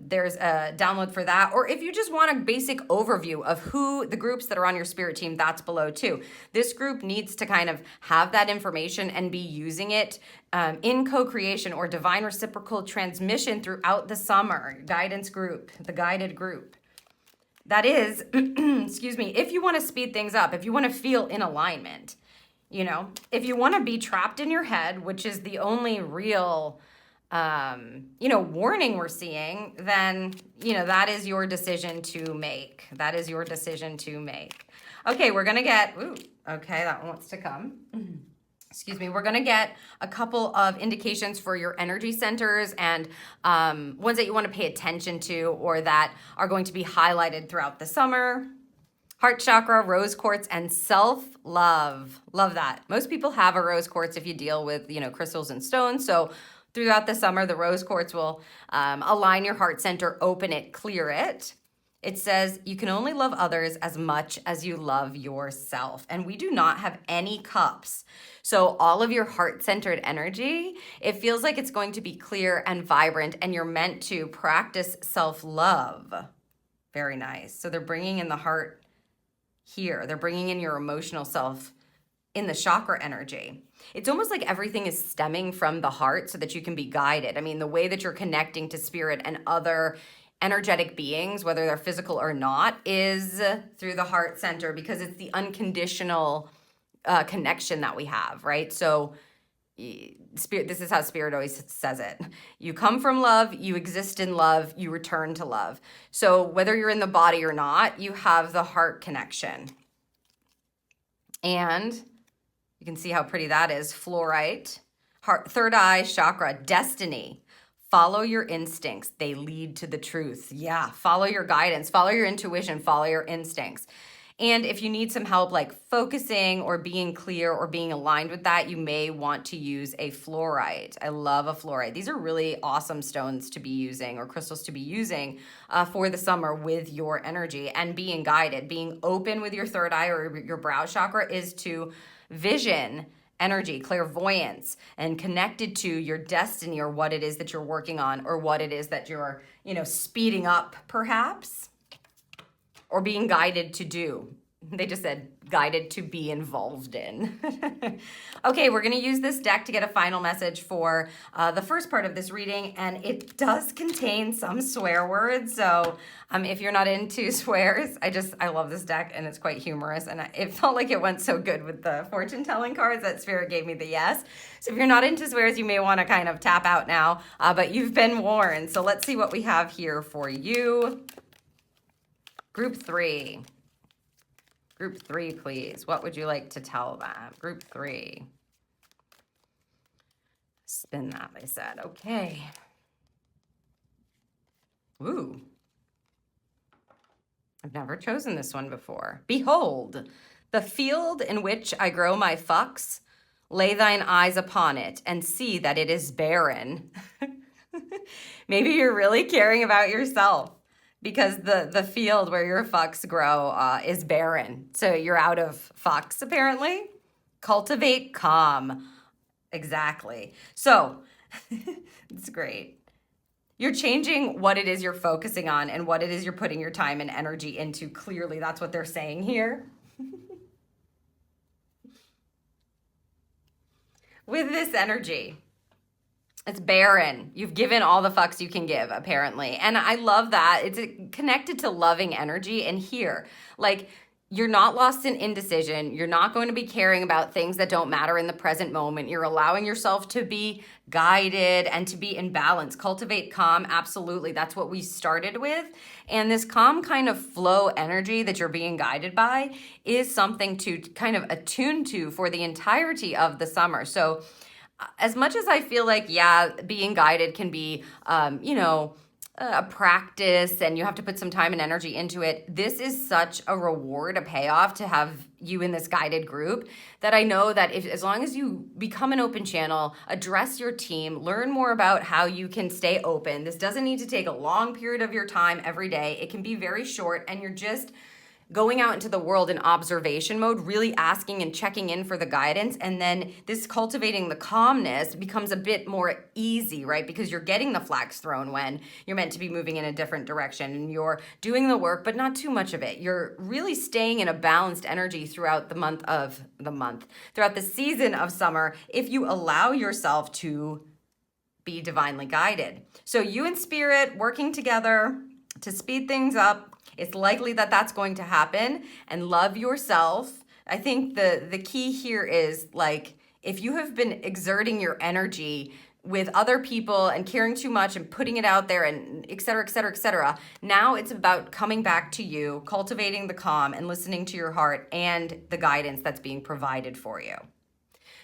there's a download for that. Or if you just want a basic overview of who the groups that are on your spirit team, that's below too. This group needs to kind of have that information and be using it in co-creation or divine reciprocal transmission throughout the summer. Guidance group, the guided group. That is, excuse me, if you want to speed things up, if you want to feel in alignment, if you want to be trapped in your head, which is the only real warning we're seeing, then, that is your decision to make. That is your decision to make. Okay, we're going to get, okay, that one wants to come. Excuse me, we're going to get a couple of indications for your energy centers and ones that you want to pay attention to or that are going to be highlighted throughout the summer. Heart chakra, rose quartz, and self-love. Love that. Most people have a rose quartz if you deal with, crystals and stones. So throughout the summer, the rose quartz will align your heart center, open it, clear it. It says you can only love others as much as you love yourself. And we do not have any cups. So all of your heart-centered energy, it feels like it's going to be clear and vibrant, and you're meant to practice self-love. Very nice. So they're bringing in the heart here. They're bringing in your emotional self in the chakra energy. It's almost like everything is stemming from the heart so that you can be guided. I mean, the way that you're connecting to spirit and other energetic beings, whether they're physical or not, is through the heart center because it's the unconditional connection that we have, right? So spirit, this is how spirit always says it. You come from love, you exist in love, you return to love. So whether you're in the body or not, you have the heart connection. And you can see how pretty that is. Fluorite, heart, third eye chakra, destiny. Follow your instincts. They lead to the truth. Yeah, follow your guidance, follow your intuition, follow your instincts. And if you need some help like focusing or being clear or being aligned with that, you may want to use a fluorite. I love a fluorite. These are really awesome stones to be using or crystals to be using for the summer with your energy and being guided. Being open with your third eye or your brow chakra is to vision energy, clairvoyance, and connected to your destiny or what it is that you're working on or what it is that you're, speeding up perhaps or being guided to do. They just said guided to be involved in. Okay, we're going to use this deck to get a final message for the first part of this reading, and it does contain some swear words. So if you're not into swears, I love this deck, and it's quite humorous, and it felt like it went so good with the fortune telling cards that Spirit gave me the yes. So if you're not into swears, you may want to kind of tap out now, but you've been warned. So let's see what we have here for you. Group 3. Group 3, please. What would you like to tell them? Group 3. Spin that, they said. Okay. Ooh. I've never chosen this one before. Behold, the field in which I grow my fucks, lay thine eyes upon it and see that it is barren. Maybe you're really caring about yourself because the field where your fucks grow is barren. So you're out of fucks, apparently. Cultivate calm. Exactly. So it's great. You're changing what it is you're focusing on and what it is you're putting your time and energy into. Clearly, that's what they're saying here. With this energy, it's barren. You've given all the fucks you can give, apparently. And I love that. It's connected to loving energy. And here, like, you're not lost in indecision. You're not going to be caring about things that don't matter in the present moment. You're allowing yourself to be guided and to be in balance. Cultivate calm, absolutely. That's what we started with. And this calm kind of flow energy that you're being guided by is something to kind of attune to for the entirety of the summer. So as much as I feel like, yeah, being guided can be, a practice and you have to put some time and energy into it, this is such a reward, a payoff to have you in this guided group that I know that as long as you become an open channel, address your team, learn more about how you can stay open. This doesn't need to take a long period of your time every day. It can be very short and you're just going out into the world in observation mode, really asking and checking in for the guidance. And then this cultivating the calmness becomes a bit more easy, right? Because you're getting the flags thrown when you're meant to be moving in a different direction and you're doing the work, but not too much of it. You're really staying in a balanced energy throughout throughout the season of summer, if you allow yourself to be divinely guided. So you and Spirit working together to speed things up. It's likely that that's going to happen, and love yourself. I think the key here is, like, if you have been exerting your energy with other people and caring too much and putting it out there and et cetera, et cetera, et cetera, now it's about coming back to you, cultivating the calm and listening to your heart and the guidance that's being provided for you.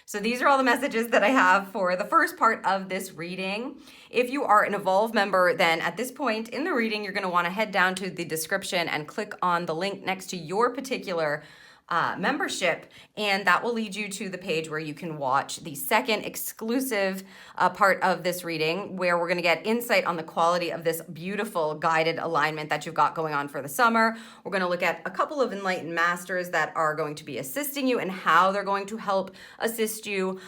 So these are all the messages that I have for the first part of this reading. If you are an Evolve member, then at this point in the reading, you're going to want to head down to the description and click on the link next to your particular membership, and that will lead you to the page where you can watch the second exclusive part of this reading, where we're going to get insight on the quality of this beautiful guided alignment that you've got going on for the summer. We're going to look at a couple of enlightened masters that are going to be assisting you and how they're going to help assist you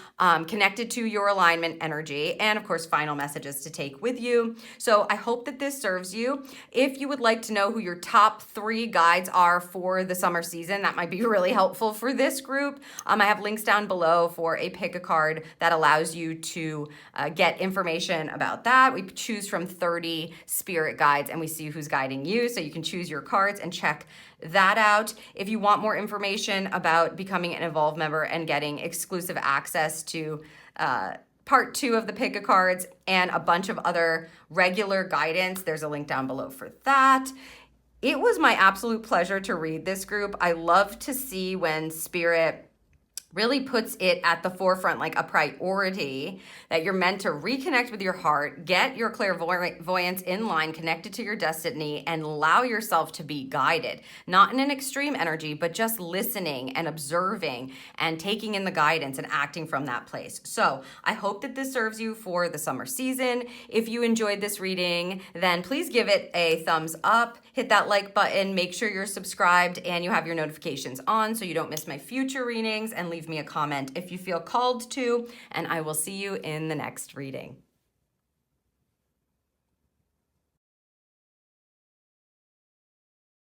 connected to your alignment energy, and of course final messages to take with you. So I hope that this serves you. If you would like to know who your top 3 guides are for the summer season, that might be really helpful for this group. I have links down below for a pick a card that allows you to get information about that. We choose from 30 spirit guides and we see who's guiding you. So you can choose your cards and check that out. If you want more information about becoming an Evolve member and getting exclusive access to part 2 of the pick a cards and a bunch of other regular guidance, there's a link down below for that. It was my absolute pleasure to read this group. I love to see when Spirit really puts it at the forefront, like a priority, that you're meant to reconnect with your heart, get your clairvoyance in line, connected to your destiny, and allow yourself to be guided. Not in an extreme energy, but just listening and observing and taking in the guidance and acting from that place. So I hope that this serves you for the summer season. If you enjoyed this reading, then please give it a thumbs up, hit that like button, make sure you're subscribed and you have your notifications on so you don't miss my future readings, and leave me a comment if you feel called to, and I will see you in the next reading.